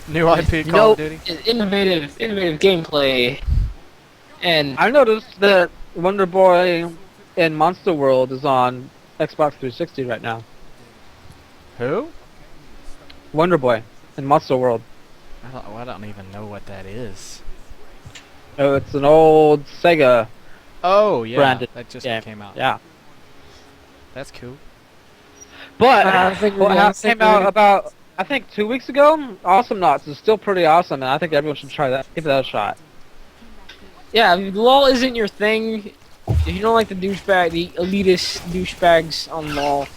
New IP You Call know- of Duty. Innovative gameplay. And I noticed that Wonder Boy in Monster World is on Xbox 360 right now. Who? Wonder Boy in Monster World. I don't even know what that is. Oh, it's an old Sega. Oh yeah, Branded that just game. came out. Yeah. That's cool. But I think what we're ha- gonna- came out about, I think 2 weeks ago, Awesome Knots is still pretty awesome, and I think everyone should try that. Give that a shot. yeah, if LOL isn't your thing, if you don't like the elitist douchebags on LOL,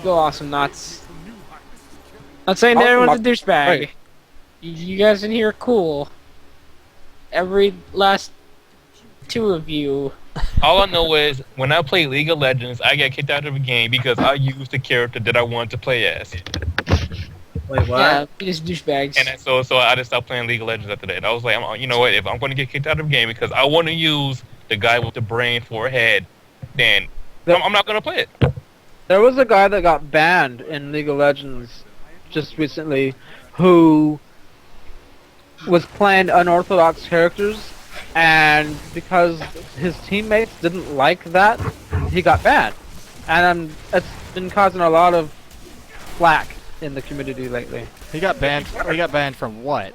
go Awesome Knots. Not saying that Awesome everyone's a Knots- douchebag. right. You guys in here are cool. Every last two of you. All I know is when I play League of Legends, I get kicked out of a game because I used the character that I wanted to play as, Wait, what? Yeah, elitist douchebags. and then, so I just stopped playing League of Legends after that. I was like, you know what? If I'm going to get kicked out of a game because I want to use the guy with the brain for a head, then I'm not going to play it. There was a guy that got banned in League of Legends just recently who was playing unorthodox characters, and because his teammates didn't like that, he got banned. And it's been causing a lot of flack in the community lately. He got banned. He got banned from what?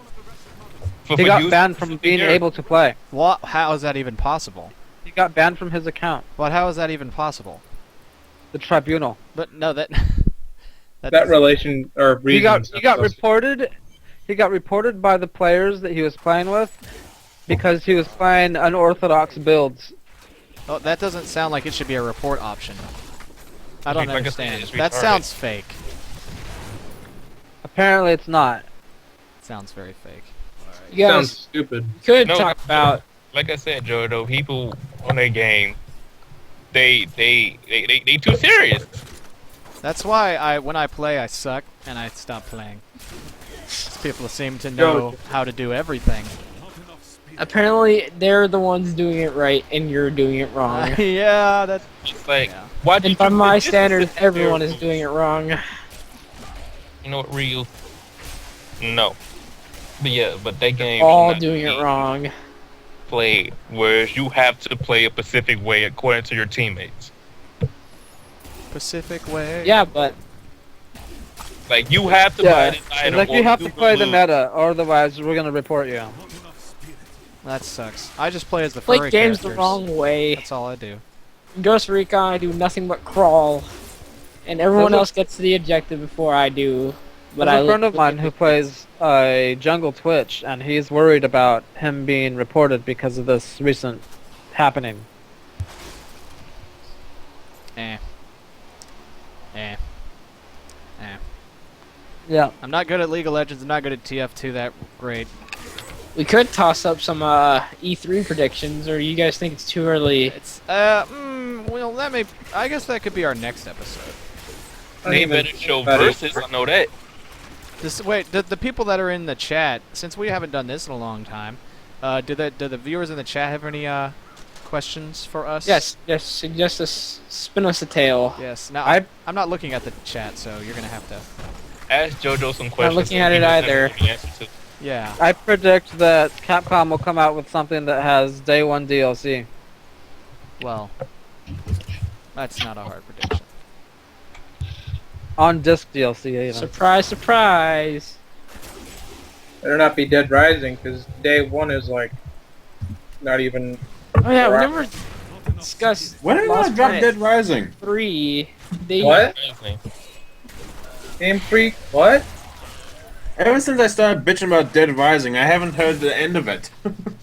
For He got using banned from being character. able to play. What? How is that even possible? He got banned from his account. What? How is that even possible? The tribunal. But no, that That doesn't- relation or reason. He got reported. He got reported by the players that he was playing with because he was playing unorthodox builds. Oh, that doesn't sound like it should be a report option. I don't Like I said, understand. it's That retarded. sounds fake. Apparently, it's not. Sounds very fake. You Sounds guys stupid. could No, talk about. Like I said, Joe, though, people on their game, they too serious. That's why when I play, I suck and I stop playing. 'Cause people seem to know how to do everything. Apparently, they're the ones doing it right, and you're doing it wrong. Yeah, that's It's like, yeah. why did And by you my put this standards, in everyone there? is doing it wrong. You know what, Ryu? No. But yeah, but that game All should not doing it be wrong. played, whereas you have to play a specific way according to your teammates. Pacific Way. Yeah, but Like, you have to buy Yeah, this it's item like or you have to will play the lose. meta, or otherwise we're gonna report you. That sucks. I just play as the play furry games the characters. wrong way. That's all I do. In Ghost Recon, I do nothing but crawl, and everyone There's a- else gets to the objective before I do. But There's I a friend of mine who plays Jungle Twitch, and he's worried about him being reported because of this recent happening. Eh. Eh. Eh. Yeah. I'm not good at League of Legends. I'm not good at TF2 that great. we could toss up some E3 predictions, or you guys think it's too early? It's well that may I guess that could be our next episode. They better show That is- versus, I know that. Just wait, the people that are in the chat, since we haven't done this in a long time, do the viewers in the chat have any questions for us? Yes, suggest us, spin us a tale. Yes. Now I'm not looking at the chat, so you're gonna have to. Ask JoJo some questions. looking at it and he either. doesn't know the answer to. Yeah. I predict that Capcom will come out with something that has day one DLC. Well, that's not a hard prediction. On disc DLC even. Surprise, surprise. Better not be Dead Rising, because day one is like not even. Oh yeah, we Right. never discussed When did I Lost drop Planet Dead Rising? 3. They, What? Amazing. Game Freak? What? Ever since I started bitching about Dead Rising, I haven't heard the end of it.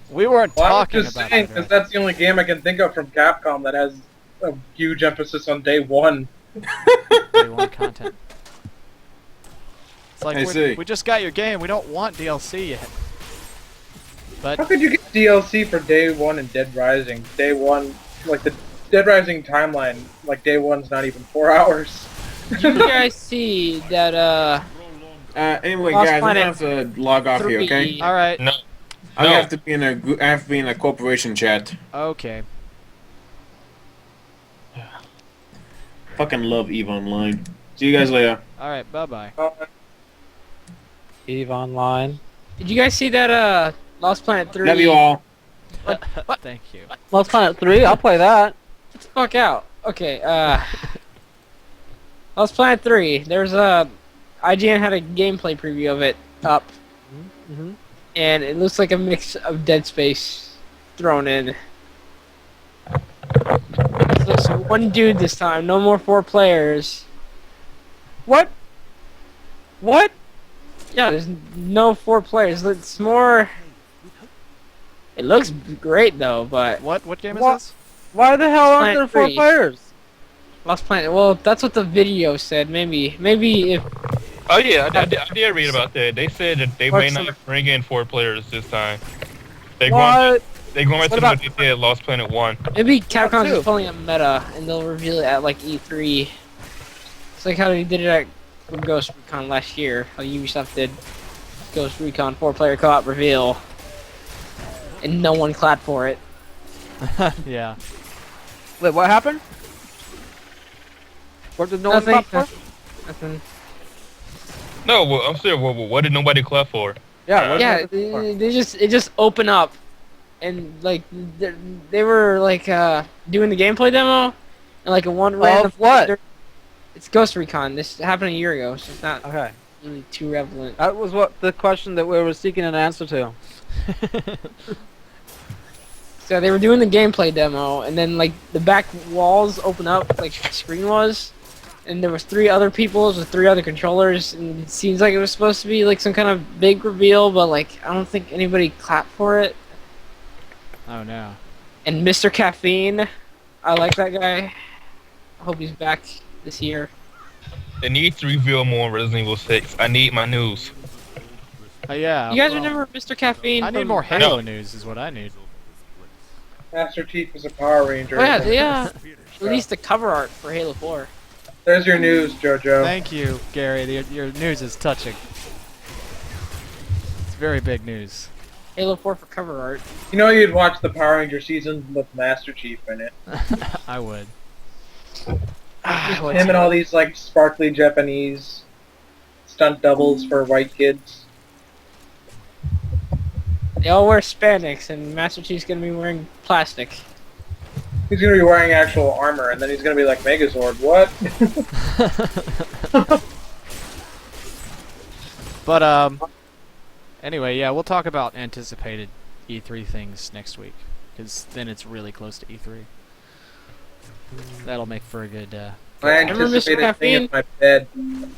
We weren't Well, I'm talking just about saying, that. because that's the only game I can think of from Capcom that has a huge emphasis on day one. Day one content. It's like I see. we just got your game. We don't want DLC yet. But How could you get DLC for day one and Dead Rising? Day one, like the Dead Rising timeline, like day one's not even 4 hours. did you guys see that, Anyway, Lost guys, I'm gonna Planet have to log off here, okay? 3? all right. No. I No. have to be in a corporation chat. Okay. Fucking love EVE Online. See you guys later. All right. Bye bye. EVE Online. Did you guys see that, Lost Planet 3? Love you all. Thank you. Lost Planet 3. I'll play that. Get the fuck out. Okay, Lost Planet 3. There's a... IGN had a gameplay preview of it up, Mm-hmm. and it looks like a mix of Dead Space thrown in. It's just one dude this time, no more 4 players. What? What? Yeah, there's no 4 players. It's more... It looks great though, but... What game is What? this? Why the hell aren't Planet there 4 3. players? Lost Planet... Well, that's what the video said. Maybe if... Oh yeah, I did read about that. They said that they may What's not the- bring in 4 players this time. They're What? going back What to about- what they did Lost Planet 1. Maybe Capcom's too. just pulling a meta, and they'll reveal it at like E3. It's like how they did it at Ghost Recon last year. How Ubisoft did Ghost Recon 4-player co-op reveal, and no one clapped for it. Yeah. Wait, what happened? What did no one Nothing. clap for? Nothing. No, well, I'm serious. What did nobody clap for? Yeah, what Yeah, did no one clap it just opened up, and like they were like doing the gameplay demo, and like a one random. what? It's Ghost Recon. This happened a year ago, so it's not for? Okay. really too relevant. That was what the question that we were seeking an answer to. So they were doing the gameplay demo, and then like the back walls open up like the screen was, and there was 3 other people with 3 other controllers, and it seems like it was supposed to be like some kind of big reveal, but like I don't think anybody clapped for it. Oh no. And Mr. Caffeine, I like that guy. I hope he's back this year. They need to reveal more Resident Evil 6. I need my news. Yeah. You guys well, remember Mr. Caffeine? I need from- more Halo news. Is what I need. Master Chief is a Power Ranger. Oh yeah, they released the cover art for Halo 4. There's your news, JoJo. Thank you, Gary. Your news is touching. It's very big news. Halo 4 for cover art. You know you'd watch the Power Ranger season with Master Chief in it. I would. Him and all these like sparkly Japanese stunt doubles for white kids. They all wear spandex, and Master Chief's gonna be wearing plastic. He's gonna be wearing actual armor, and then he's gonna be like Megazord. What? But anyway, yeah, we'll talk about anticipated E3 things next week, because then it's really close to E3. That'll make for a good. I Remember Mr. anticipated thing in Caffeine? my bed.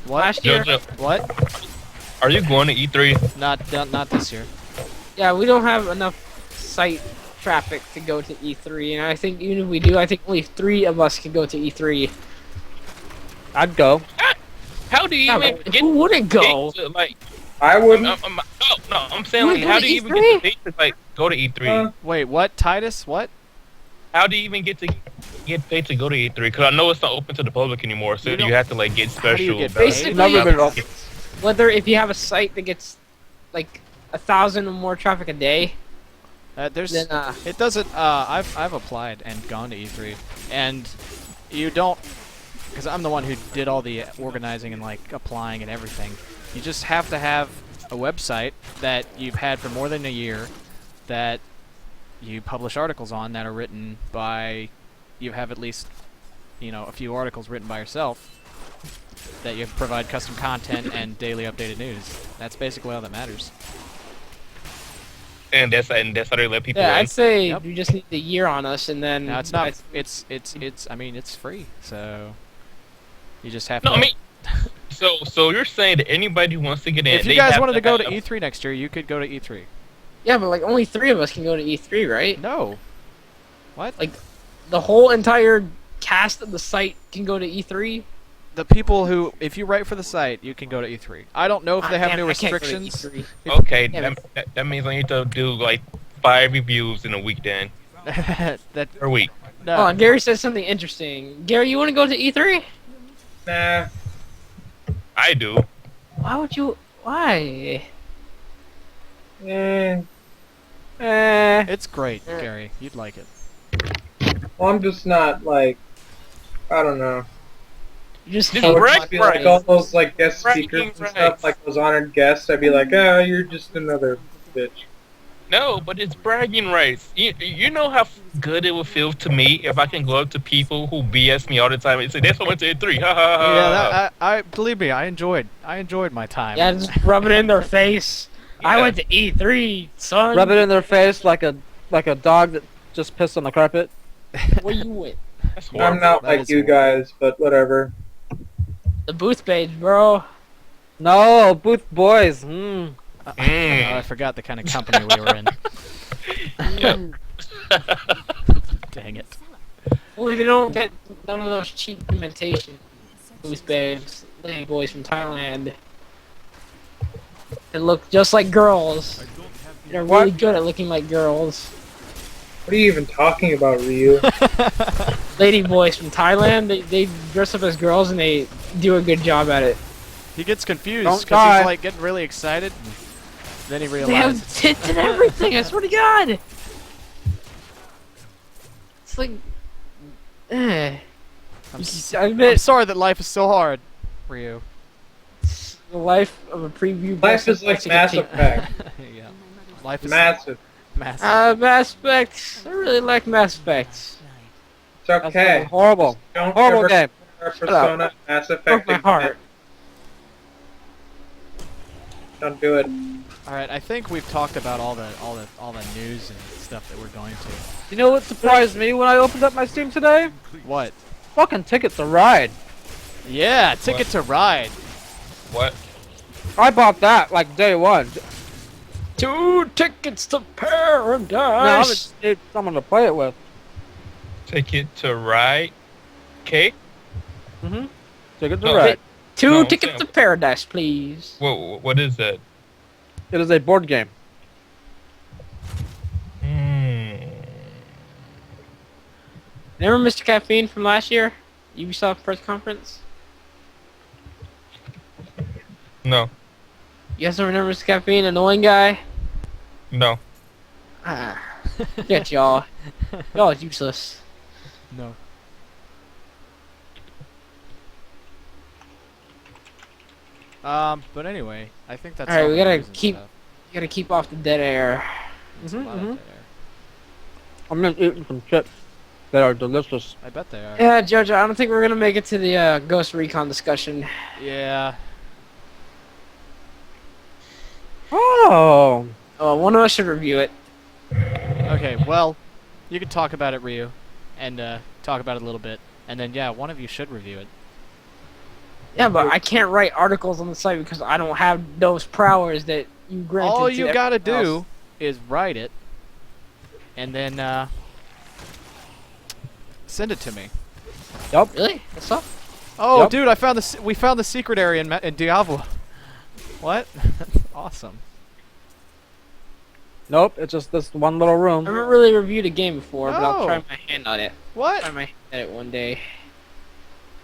What? Last year? Jojo, What? are you going to E E3? Not this year. Yeah, we don't have enough site traffic to go to E3, and I think even if we do, I think only 3 of us can go to E3. I'd go. How do you Yeah, even but get who wouldn't go? to, like? I wouldn't. I'm saying You like, wanna how go do to you even E3? get the date to like go to E3? Wait, what? Titus? What? How do you even get paid to go to E3? Because I know it's not open to the public anymore, so You you, don't- have to like get How do you special. get Basically- paid? Never been open. Whether if you have a site that gets like 1,000 or more traffic a day, There's. then It doesn't. I've applied and gone to E3, and you don't, because I'm the one who did all the organizing and like applying and everything. You just have to have a website that you've had for more than a year, that you publish articles on that are written by you have at least, a few articles written by yourself, that you provide custom content and daily updated news. That's basically all that matters. And that's how they let people Yeah, in. I'd say Yep. you just need a year on us, and then Now it's not. that's- I mean, it's free, so you just have No, to. I mean, so you're saying that anybody who wants to get in, if you they guys have wanted to go to have- E3 next year, you could go to E3. Yeah, but like only 3 of us can go to E3, right? No. What? Like the whole entire cast of the site can go to E3. The people who, if you write for the site, you can go to E3. I don't know if they have Damn, new I can't go to restrictions. E3. Okay, Yeah, that means I need to do like 5 reviews in a week then. that Per week. no. Hold on, Gary says something interesting. Gary, you want to go to E3? Nah. I do. Why would you? Why? Eh. It's great, Gary. You'd like it. Well, I'm just not like. I don't know. You just Just I would brag just be like all those like guest speakers Bragging and rights. stuff, like those honored guests. I'd be like, oh, you're just another bitch. No, but it's bragging rights. You know how good it would feel to me if I can go up to people who BS me all the time and say, "That's what I went to E3." Ha ha ha. Yeah, that, I believe me, I enjoyed my time. Yeah, just rub it in their face. I Yeah. went to E3, son. Rub it in their face like a dog that just pissed on the carpet. Where you went? That's horrible. I'm not That like is you guys, but whatever. The booth page, bro. No, Booth Boys. Mm. I forgot the kind of company we were in. Yep. Dang it. Well, if you don't get none of those cheap imitation booth babes, lady boys from Thailand, that look just like girls. They're really good at looking like girls. What are you even talking about, Ryu? Lady boys from Thailand, they dress up as girls and they do a good job at it. He gets confused Don't because die. he's like getting really excited. And then he They have realizes. tits and everything, I swear to God! It's like... Eh. I'm, s- I I'm admit, sorry that life is so hard, Ryu. the life of a preview... Life is like Mass Effect. Yeah. Life is Massive. massive. Mass Effect. I really like Mass Effect. It's That's okay. horrible. Don't Horrible ever game. compare Persona Mass Broke Effect my again. heart. Don't do it. All right, I think we've talked about all the news and stuff that we're going to. You know what surprised me when I opened up my Steam today? What? Fucking Ticket to Ride. Yeah, Ticket to Ride. What? I bought that like day one. 2 tickets to Now paradise! just need someone to play it with. Take it to ride. Okay. Mm-hmm. Ticket to No, Ride. 2 No, tickets Sam. to paradise, please. What is that? It is a board game. Remember Mr. Caffeine from last year? Ubisoft press conference? No. You guys don't remember Mr. Caffeine? Annoying guy? No. Ah. Get y'all. Y'all is useless. No. But anyway, I think that's Alright, all we the gotta news and keep- stuff. You gotta keep off the dead air. There's a lot out there. I'm just eating some chips that are delicious. I bet they are. Yeah, Jojo, I don't think we're gonna make it to the Ghost Recon discussion. Yeah. Oh. Oh, one of us should review it. Okay, well, you could talk about it, Ryu, and talk about it a little bit, and then yeah, one of you should review it. Yeah, but I can't write articles on the site because I don't have those powers that you granted All to you gotta everyone do else. is write it, and then send it to me. Really? That's all? Oh, Yep. dude, we found the secret area in Diablo. What? That's awesome. Nope, it's just this one little I room. haven't really reviewed a game before, but I'll Oh. try my hand on it. What? Try my hand at it one day.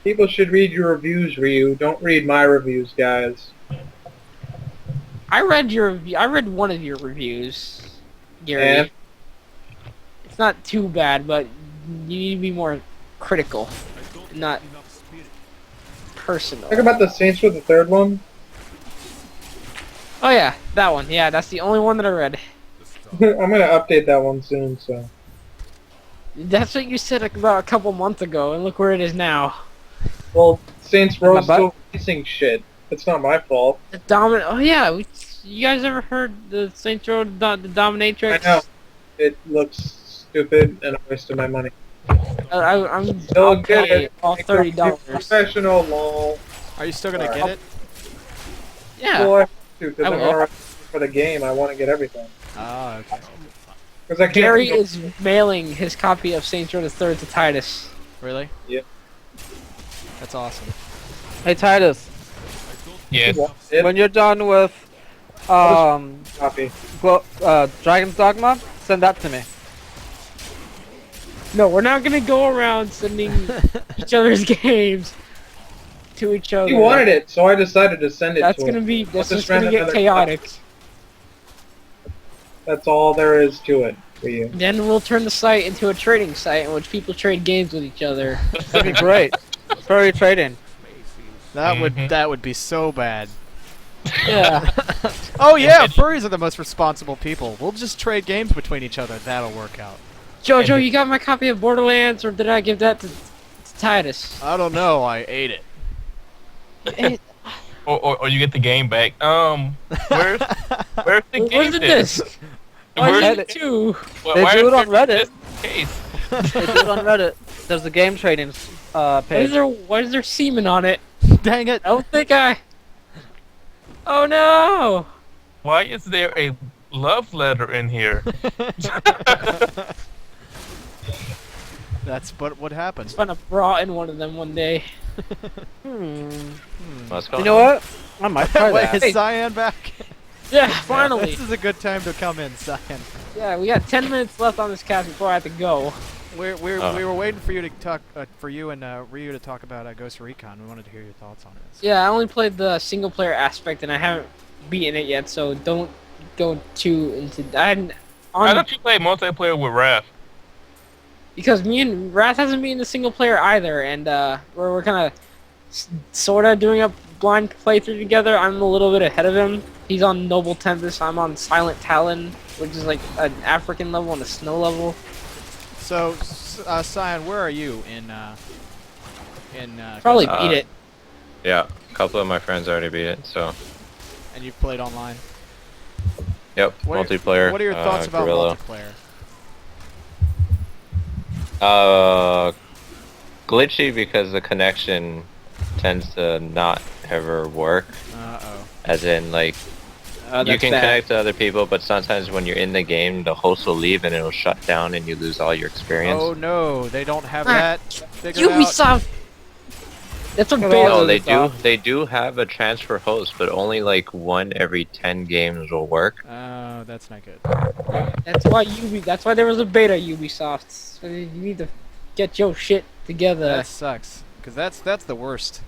People should read your reviews, Ryu. Don't read my reviews, guys. I read your review. I read one of your reviews, Gary. And? It's not too bad, but you need to be more critical, not personal. Talk about the Saints with the third one. Oh yeah, that one. Yeah, that's the only one that I read. I'm gonna update that one soon, so. That's what you said about a couple months ago, and look where it is now. Well, Saints My Row's butt? still releasing shit. It's not my fault. The dominant. Oh yeah, you guys ever heard the Saints Row the Dominatrix? I know. It looks stupid and a waste of my money. I'm Still I'll get pay it. all $30. Professional, lol. Are you still gonna get it? Yeah. Well, I have to, because I I'm will. already for the game. I want to get everything. Oh, okay. Because I can't. Gary is mailing his copy of Saints Row the Third to Titus. Really? Yeah. That's awesome. Hey Titus, Yes. when you're done with Copy. Dragon's Dogma, send that to me. No, we're not gonna go around sending each other's games to each other. He wanted it, so I decided to send it That's to gonna him. be. That's Let's just just run gonna get another chaotic. That's all there is to it for you. Then we'll turn the site into a trading site in which people trade games with each other. That'd be great. Furry trading. That would be so bad. Yeah. Oh yeah, furries are the most responsible people. We'll just trade games between each other. That'll work out. Jojo, you got my copy of Borderlands, or did I give that to Titus? I don't know. I ate it. Or you get the game back. Where's the game? Where's the disc? Why Where's is the- it two? They do it on Reddit. this case? They do it on Reddit. There's a game trading page. Why is there semen on it? Dang it! I don't think I. Oh no! Why is there a love letter in here? That's what happens. Found a bra in one of them one day. What's going You know on? what? I might try Wait, that. is Cyan back? Yeah, finally. This is a good time to come in, Cyan. Yeah, we got 10 minutes left on this cast before I have to go. We Oh. were waiting for you to talk, for you and Ryu to talk about Ghost Recon. We wanted to hear your thoughts on it. Yeah, I only played the single player aspect and I haven't beaten it yet, so don't go too into that. Why don't you play multiplayer with Raph? Because me and Wrath hasn't been in the single player either, and we're kind of sort of doing a blind playthrough together. I'm a little bit ahead of him. He's on Noble Tempest. I'm on Silent Talon, which is like an African level and a snow level. So, Cyan, where are you in? Probably Ghost- beat it. Yeah, a couple of my friends already beat it, so. And you've played online. Yep, multiplayer. What are your thoughts about Gorilla. multiplayer? Glitchy because the connection tends to not ever work. Uh-oh. As in, like, you can connect to other people, but sometimes when you're in the game, the host will leave and it'll shut down and you lose all your experience. Oh no, they don't have that figured out. Ubisoft! That's a No, beta. No, they do. Ubisoft. They do have a transfer host, but only like 1 every 10 games will work. Oh, that's not good. That's why there was a beta Ubisoft. So you need to get your shit together. That sucks, cause that's the worst.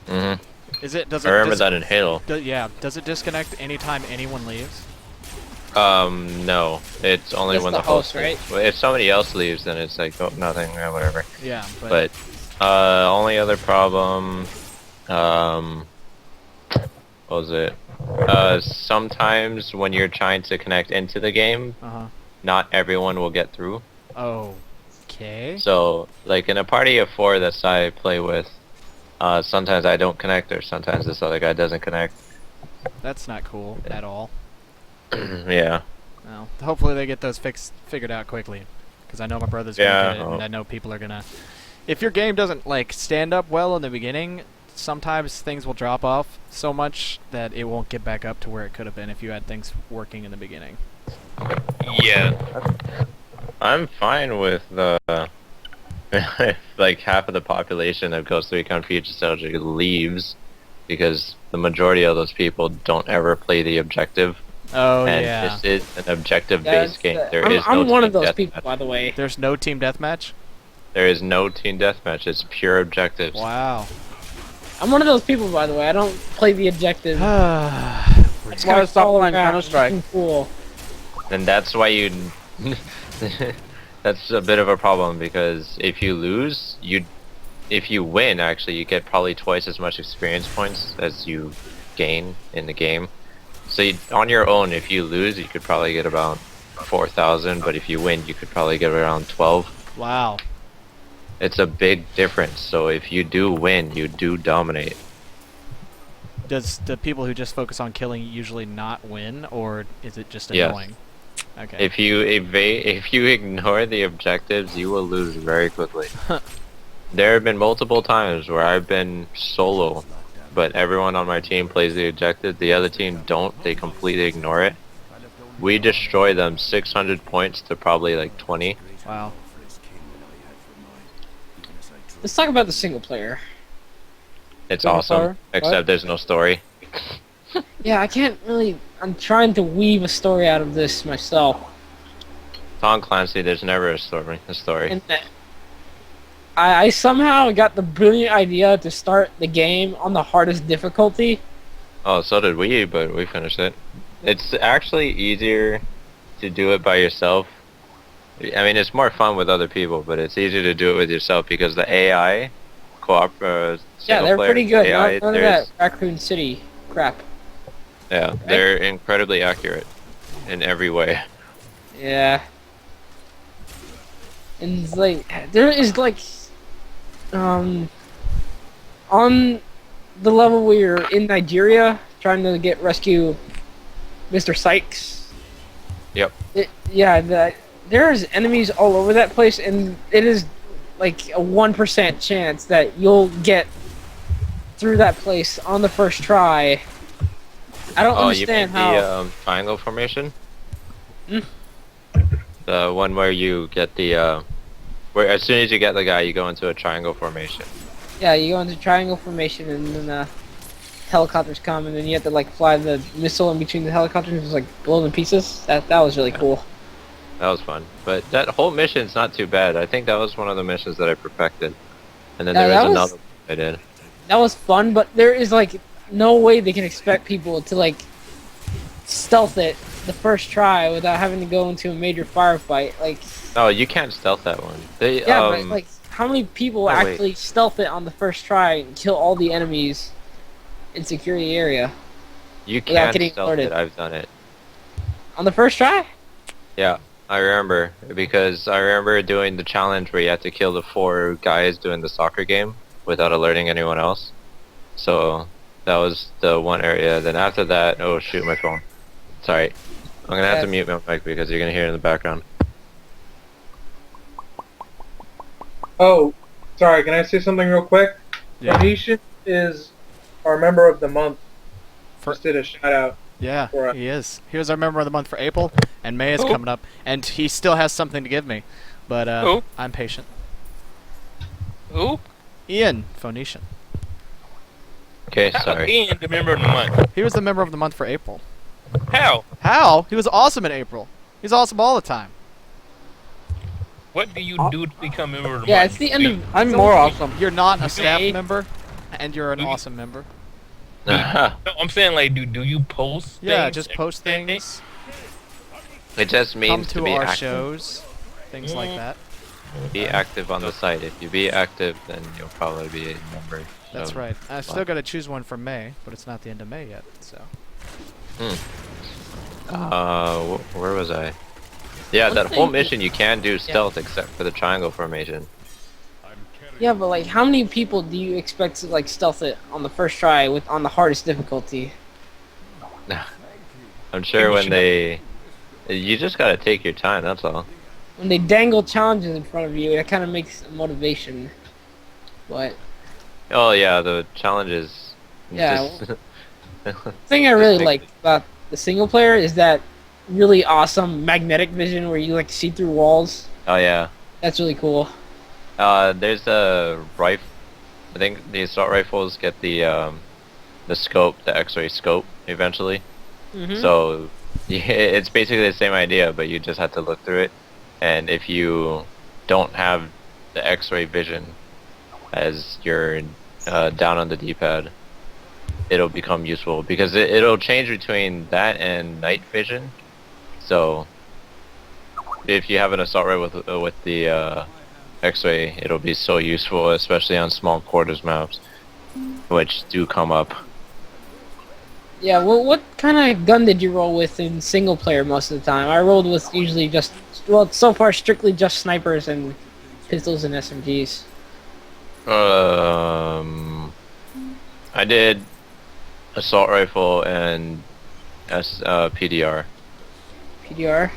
hmm Is it? Does I it? remember does, that in Halo. Yeah. Does it disconnect anytime anyone leaves? No, it's only Just when the the host, host, right? Well, if somebody else leaves, then it's like, oh, nothing, whatever. Yeah, But only other problem, what was it? Sometimes when you're trying to connect into the game, uh-huh. not everyone will get through. Oh. Okay. So, like in a party of 4 that I play with, sometimes I don't connect, or sometimes this other guy doesn't connect. That's not cool at all. Yeah. Well, hopefully they get those figured out quickly, because I know my brother's Yeah, gonna get it, and I know people are gonna. If your game doesn't like stand up well in the beginning, sometimes things will drop off so much that it won't get back up to where it could have been if you had things working in the beginning. Yeah. I'm fine with the if like half of the population of Costa Rica and Future Soldier leaves, because the majority of those people don't ever play the objective. Oh And yeah. this is an objective-based game. There is I'm no one team of those deathmatch. people, by the way. There's no team deathmatch. There is no team deathmatch. It's pure objectives. Wow. I'm one of those people, by the way. I don't play the objective. That's why I stopped playing Counter-Strike. Cool. And that's why you. That's a bit of a problem, because if you lose, if you win, actually, you get probably twice as much experience points as you gain in the game. So on your own, if you lose, you could probably get about 4,000, but if you win, you could probably get around 12. Wow. It's a big difference. So if you do win, you do dominate. Does the people who just focus on killing usually not win, or is it just Yes. annoying? Okay. If you ignore the objectives, you will lose very quickly. There have been multiple times where I've been solo, but everyone on my team plays the objective. The other team don't. They completely ignore it. We destroy them 600 points to probably like 20. Wow. Let's talk about the single player. It's Single awesome, player? except What? there's no story. Yeah, I can't really. I'm trying to weave a story out of this myself. Tom Clancy, there's never a story. And I somehow got the brilliant idea to start the game on the hardest difficulty. Oh, so did we, but we finished it. It's actually easier to do it by yourself. I mean, it's more fun with other people, but it's easier to do it with yourself because the AI, Yeah, single they're player pretty good. AI, None of that Raccoon City crap. yeah, they're incredibly accurate in every way. Yeah. And it's like, there is like, on the level where you're in Nigeria trying to rescue Mr. Sykes. Yep. There's enemies all over that place, and it is like a 1% chance that you'll get through that place on the first try. I don't understand you mean how. the triangle formation? Hmm? The one where you get the where as soon as you get the guy, you go into a triangle formation. Yeah, you go into triangle formation, and then helicopters come, and then you have to like fly the missile in between the helicopters and just like blow them to pieces. That was really cool. That was fun, but that whole mission's not too bad. I think that was one of the missions that I perfected, and then Yeah, there that was was- another I did. That was fun, but there is like no way they can expect people to like stealth it the first try without having to go into a major firefight. Like, Oh, you can't stealth that one. They yeah, but like, how many people wait. actually stealth it on the first try and kill all the enemies in security area you without can't getting stealth alerted? it. I've done it. On the first try? Yeah, I remember because I remember doing the challenge where you had to kill the 4 guys doing the soccer game without alerting anyone else. So that was the one area. Then after that, oh shoot, my phone. Sorry, I'm gonna have to mute my mic because you're gonna hear it in the background. Oh, sorry. Can I say something real quick? Yeah. Phoenician is our member of the month. Just did a shout out. Yeah, for us. he is. He was our member of the month for April, and May is coming up, and he still has something to give me, but Who? I'm patient. Who? Ian Phoenician. Okay, How sorry. Ian, the member of the month? He was the member of the month for April. How? How? He was awesome in April. He's awesome all the time. What do you do to become a member of the Yeah, month? it's the end of. I'm it's more only- awesome. You're not a staff May. member, and you're an Mhm. awesome member. No, I'm saying like, do you post? Yeah, things just every post day? things. It just Come means to to be our active. shows, things like Mm. that. Be active on the site. If you be active, then you'll probably be a member. That's of- right. I still got to choose one for May, but it's not the end of May yet. So Where was I? Yeah, One that whole thing- mission you can do stealth except for the triangle formation. Yeah, but like, how many people do you expect to like stealth it on the first try on the hardest difficulty? I'm sure when they... You just gotta take your time, that's all. When they dangle challenges in front of you, it kind of makes a motivation. But Oh yeah, the challenges... Yeah, just- the thing I really Just like about the single player is that really awesome magnetic vision where you like see through walls. Oh yeah. That's really cool. There's a rifle. I think the assault rifles get the scope, the X-ray scope, eventually. Mhm. So yeah, it's basically the same idea, but you just have to look through it. And if you don't have the X-ray vision as you're down on the D-pad, it'll become useful because it'll change between that and night vision. So if you have an assault rifle with the X-ray, it'll be so useful, especially on small quarters maps, which do come up. Yeah, well, what kind of gun did you roll with in single player most of the time? I rolled with usually just, well, so far strictly just snipers and pistols and SMGs. I did assault rifle and PDR. PDR?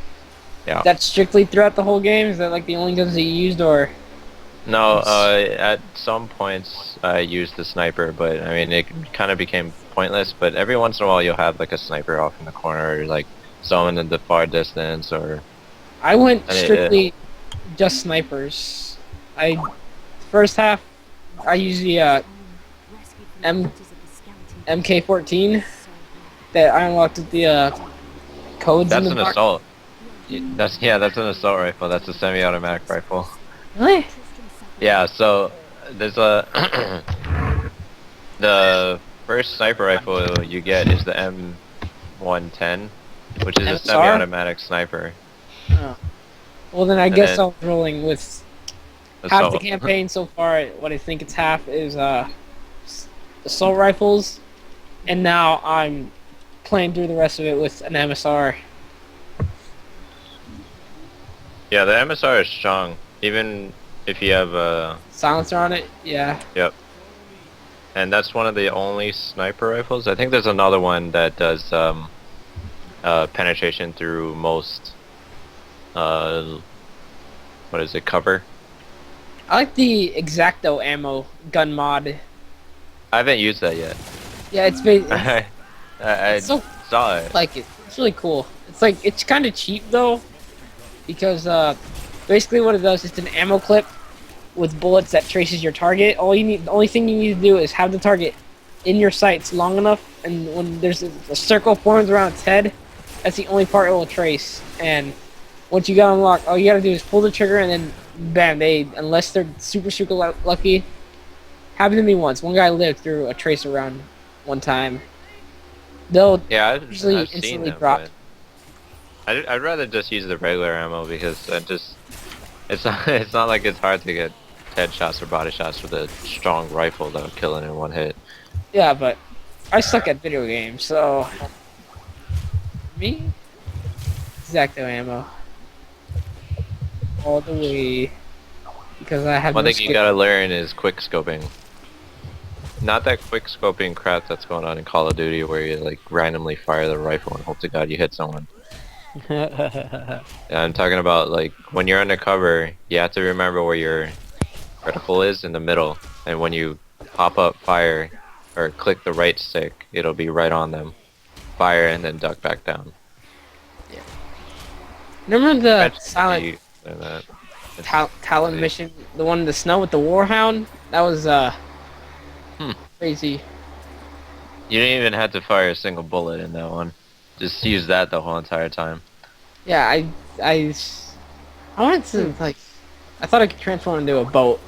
Yeah. That's strictly throughout the whole game? Is that like the only guns that you used, or? No, at some points I used the sniper, but I mean it kind of became pointless. But every once in a while you'll have like a sniper off in the corner, or like someone in the far distance, or. I went strictly just snipers. First half I used the MK14 that I unlocked with the codes That's in the an box. assault. That's an assault rifle. That's a semi-automatic rifle. Really? Yeah. So there's a the first sniper rifle you get is the M110, which is a MSR? semi-automatic sniper. Oh. Well, then I And guess then- I'm rolling with half Assault. the campaign so far. What I think it's half is assault rifles, and now I'm playing through the rest of it with an MSR. Yeah, the MSR is strong, even if you have a. Silencer on it, yeah. Yep. And that's one of the only sniper rifles. I think there's another one that does penetration through most. What is it? Cover. I like the Exacto ammo gun mod. I haven't used that yet. Yeah, it's been I so saw it. like it. It's really cool. It's like it's kind of cheap though, because basically what it does is an ammo clip with bullets that traces your target. The only thing you need to do is have the target in your sights long enough, and when there's a circle forms around its head, that's the only part it will trace. And once you got unlocked, all you gotta do is pull the trigger, and then bam, unless they're super lucky. Happened to me once. One guy lived through a tracer round one time. They'll Yeah, usually I've seen instantly them, drop. but I'd rather just use the regular ammo because it's not like it's hard to get headshots or body shots with a strong rifle that'll kill it in one hit. Yeah, but I suck at video games, so me, Exacto ammo all the way, because I have One no thing you skill. gotta learn is quick scoping. Not that quick scoping crap that's going on in Call of Duty where you like randomly fire the rifle and hope to God you hit someone. Yeah, I'm talking about like when you're undercover, you have to remember where your reticle is in the middle, and when you pop up fire or click the right stick, it'll be right on them. Fire and then duck back down. Remember the Eventually silent you learn that. Talon mission, the one in the snow with the Warhound? That was crazy. You didn't even have to fire a single bullet in that one. Just use that the whole entire time. Yeah, I wanted to like, I thought I could transform into a boat,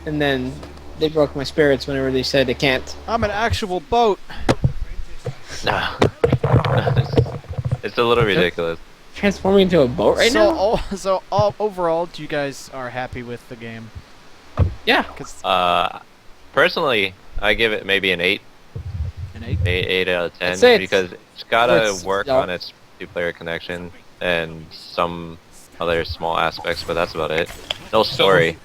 and then they broke my spirits whenever they said they can't. I'm an actual boat. Nah. It's a little ridiculous. Transforming into a boat right now? Overall, you guys are happy with the game? Yeah. 'Cause Personally, I give it maybe an 8. an 8? 8 out of 10 I'd say it's- because it's gotta it's- work yeah. on its two-player connection and some other small aspects, but that's about it. No story.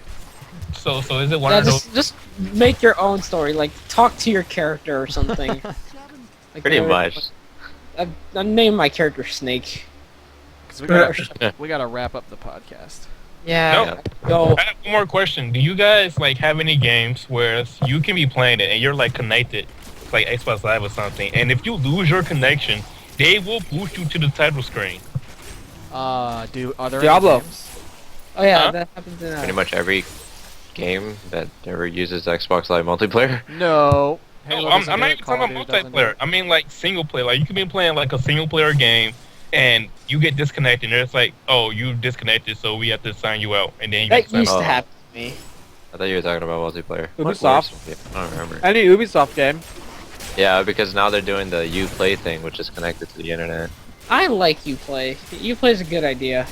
So is it one Yeah, of those? just make your own story. Like, talk to your character or something. Like, Pretty much. I named my character Snake. 'Cause we Yeah. gotta wrap up the podcast. Yeah. No. Go. I have one more question. Do you guys like have any games where you can be playing it and you're like connected, like Xbox Live or something, and if you lose your connection, they will boost you to the title screen? Are there any Diablo. games? Oh yeah, Huh? that happens in Pretty much every game that ever uses Xbox Live multiplayer. No. No, Halo I'm doesn't not do even it, Call talking of about Duty doesn't do multiplayer. it. I mean like single player. Like you can be playing like a single player game, and you get disconnected. And it's like, oh, you disconnected, so we have to sign you out, and then you get That signed used out. to happen to me. I thought you were talking about multiplayer. What Ubisoft. was it? I don't remember. Any Ubisoft game. Yeah, because now they're doing the Uplay thing, which is connected to the internet. I like Uplay. Uplay is a good idea.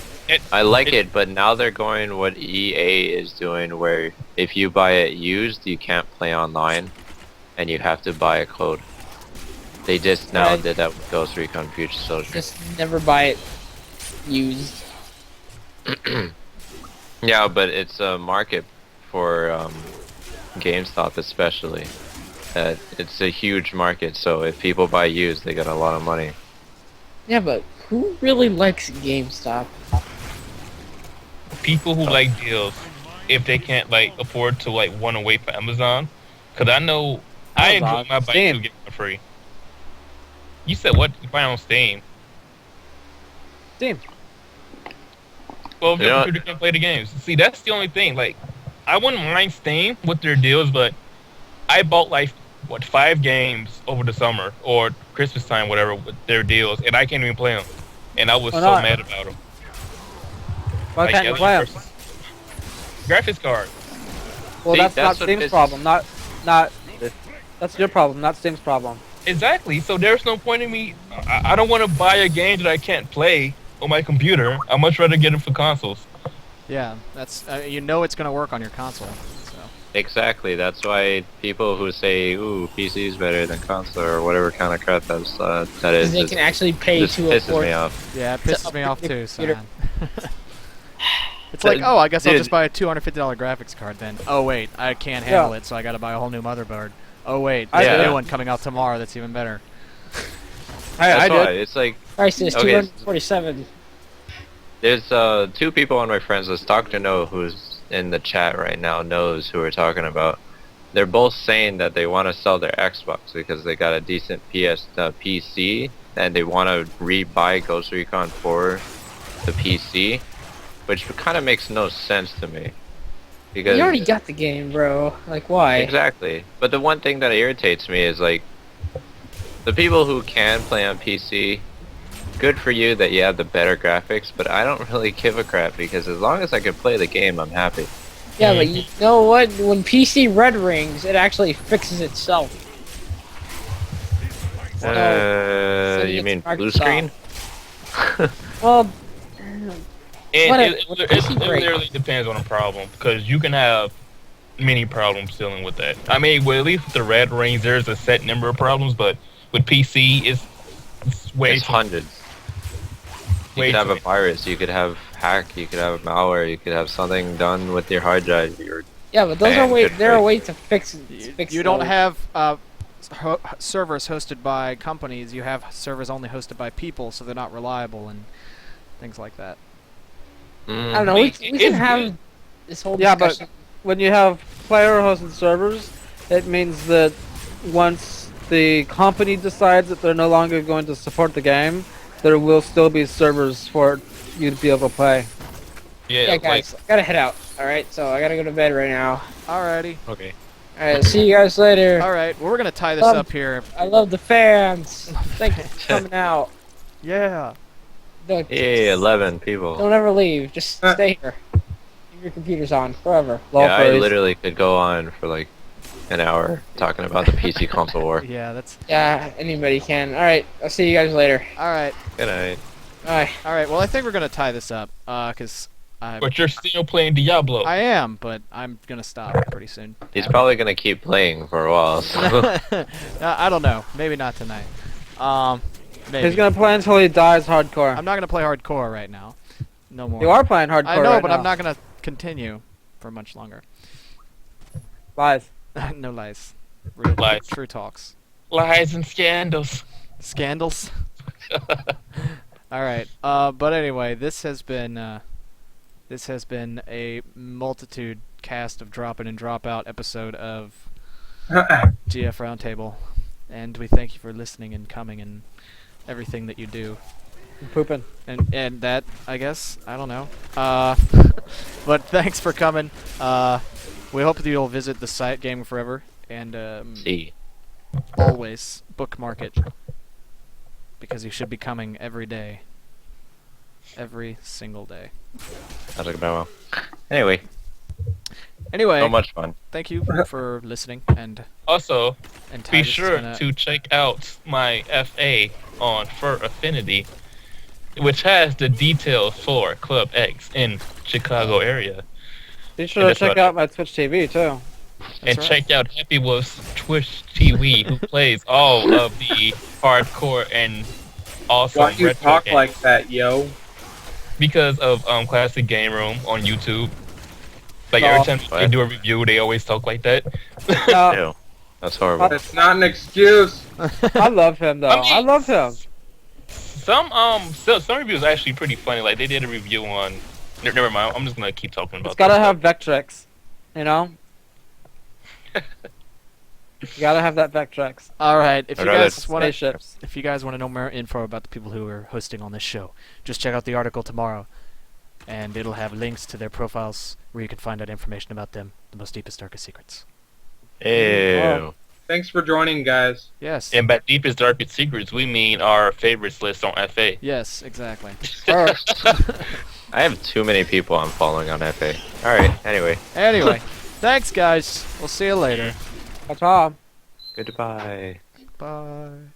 I like it, but now they're going what EA is doing, where if you buy it used, you can't play online, and you have to buy a code. They just now Right. did that with Ghost Recon Future Soldier. Just never buy it used. Yeah, but it's a market for GameStop especially. It's a huge market, so if people buy used, they get a lot of money. Yeah, but who really likes GameStop? People who like deals, if they can't like afford to like want to wait for Amazon, because I know I enjoy Amazon, my buy Steam. two get one free. You said what? You buy on Steam? Steam. Well, if You your know- computer can play the games. See, that's the only thing. Like, I wouldn't mind Steam with their deals, but I bought like 5 games over the summer or Christmas time, whatever, with their deals, and I can't even play them. And I was Why so not? mad about them. Why can't you play 'em? Graphics card. Well, See, that's not that's what Steam's pisses- problem. Not. That's your problem, not Steam's problem. Exactly. So there's no point in me. I don't want to buy a game that I can't play on my computer. I'd much rather get it for consoles. Yeah, that's you know it's gonna work on your console. So Exactly. That's why people who say, "Ooh, PC is better than console" or whatever kind of crap that Because is, they just, can actually pay just to pisses afford. me off. yeah, it pisses me off upgrade too, your son. It's like, oh, I guess I'll Dude. just buy a $250 graphics card then. Oh wait, I can't handle it, so I gotta buy a whole new motherboard. Oh wait, there's a Yeah. new one coming out tomorrow that's even better. I That's why did. it's like Price is Okay. $247. there's 2 people on my friends list. Dr. No, who's in the chat right now, knows who we're talking about. They're both saying that they want to sell their Xbox because they got a decent PC and they want to re-buy Ghost Recon for the PC, which kind of makes no sense to me. Because You already got the game, bro. Like, why? Exactly. But the one thing that irritates me is like the people who can play on PC, good for you that you have the better graphics, but I don't really give a crap because as long as I can play the game, I'm happy. Yeah, but you know what? When PC red rings, it actually fixes itself. So You mean it's blue Microsoft. screen? Well, And What it, a- what it, a it, PC it break. literally depends on the problem because you can have many problems dealing with that. I mean, well, at least with the red rings, there's a set number of problems, but with PC, it's way It's too hundreds. You way could have too a virus, you could have hack, you could have malware, you could have something done with your hard drive. yeah, but those are Man, way good there are break. ways to fix You don't those. have servers hosted by companies. You have servers only hosted by people, so they're not reliable and things like that. I don't know. We can It's have good. this whole Yeah, but discussion. when you have player-hosted servers, it means that once the company decides that they're no longer going to support the game, there will still be servers for you to be able to play. Yeah, Yeah, like, guys, I gotta head out. All right, so I gotta go to bed right now. Alrighty. okay. All right, see you guys later. All right. Well, we're gonna tie this Um, up here. I love the fans. Thank you for coming out. Yeah. Don't, Hey, 11 people. don't ever leave. Just stay here. Keep your computers on forever. Yeah, I Lawfare. literally could go on for like an hour talking about the PC console war. Yeah. That's Yeah, anybody can. All right, I'll see you guys later. all right. Good night. Bye. All right. Well, I think we're gonna tie this up. Cause But you're still playing Diablo. I am, but I'm gonna stop pretty soon. He's probably gonna keep playing for a while. So. I don't know. Maybe not tonight. Maybe. He's gonna play until he dies hardcore. I'm not gonna play hardcore right now. No more. You are playing hardcore I know, right but now. I'm not gonna continue for much longer. Lies. No lies. Real Lies. True talks. Lies and scandals. Scandals. All right. But anyway, this has been a multitude cast of drop in and drop out episode of GF Roundtable, and we thank you for listening and coming and everything that you do. Pooping. And that, I guess, I don't know. But thanks for coming. We hope that you'll visit the site Gaming Forever and See. always bookmark it, because you should be coming every day. Every single day. Sounds like a demo. Anyway, Anyway, so much fun. thank you for listening and Also, and be Titus is sure gonna- to check out my FA on Fur Affinity, which has the details for Club X in Chicago area. Be sure And to that's check what- out my Twitch TV too. And right. check out Happy Wolf's Twitch TV, who plays all of the hardcore and awesome Why do you retro talk games. like that, yo? Because of Classic Game Room on YouTube. Like every time they What? do a review, they always talk like that. Ew. That's horrible. That's not an excuse. I love him though. I mean- I love him. Some reviews are actually pretty funny. Like they did a review on. Never mind. I'm just gonna keep talking about. It's gotta this have Vectrex, you know. You gotta have that Vectrex. All right, if you I'd rather- guys want to, Spaceships. if you guys want to know more info about the people who are hosting on this show, just check out the article tomorrow, and it'll have links to their profiles where you can find out information about them, the most deepest, darkest secrets. Ew. Thanks for joining, guys. Yes. And by deepest darkest secrets, we mean our favorites list on FA. Yes, exactly. I have too many people I'm following on FA. Alright, anyway. Anyway, thanks guys. We'll see you later. Ta-ta. Goodbye. Bye.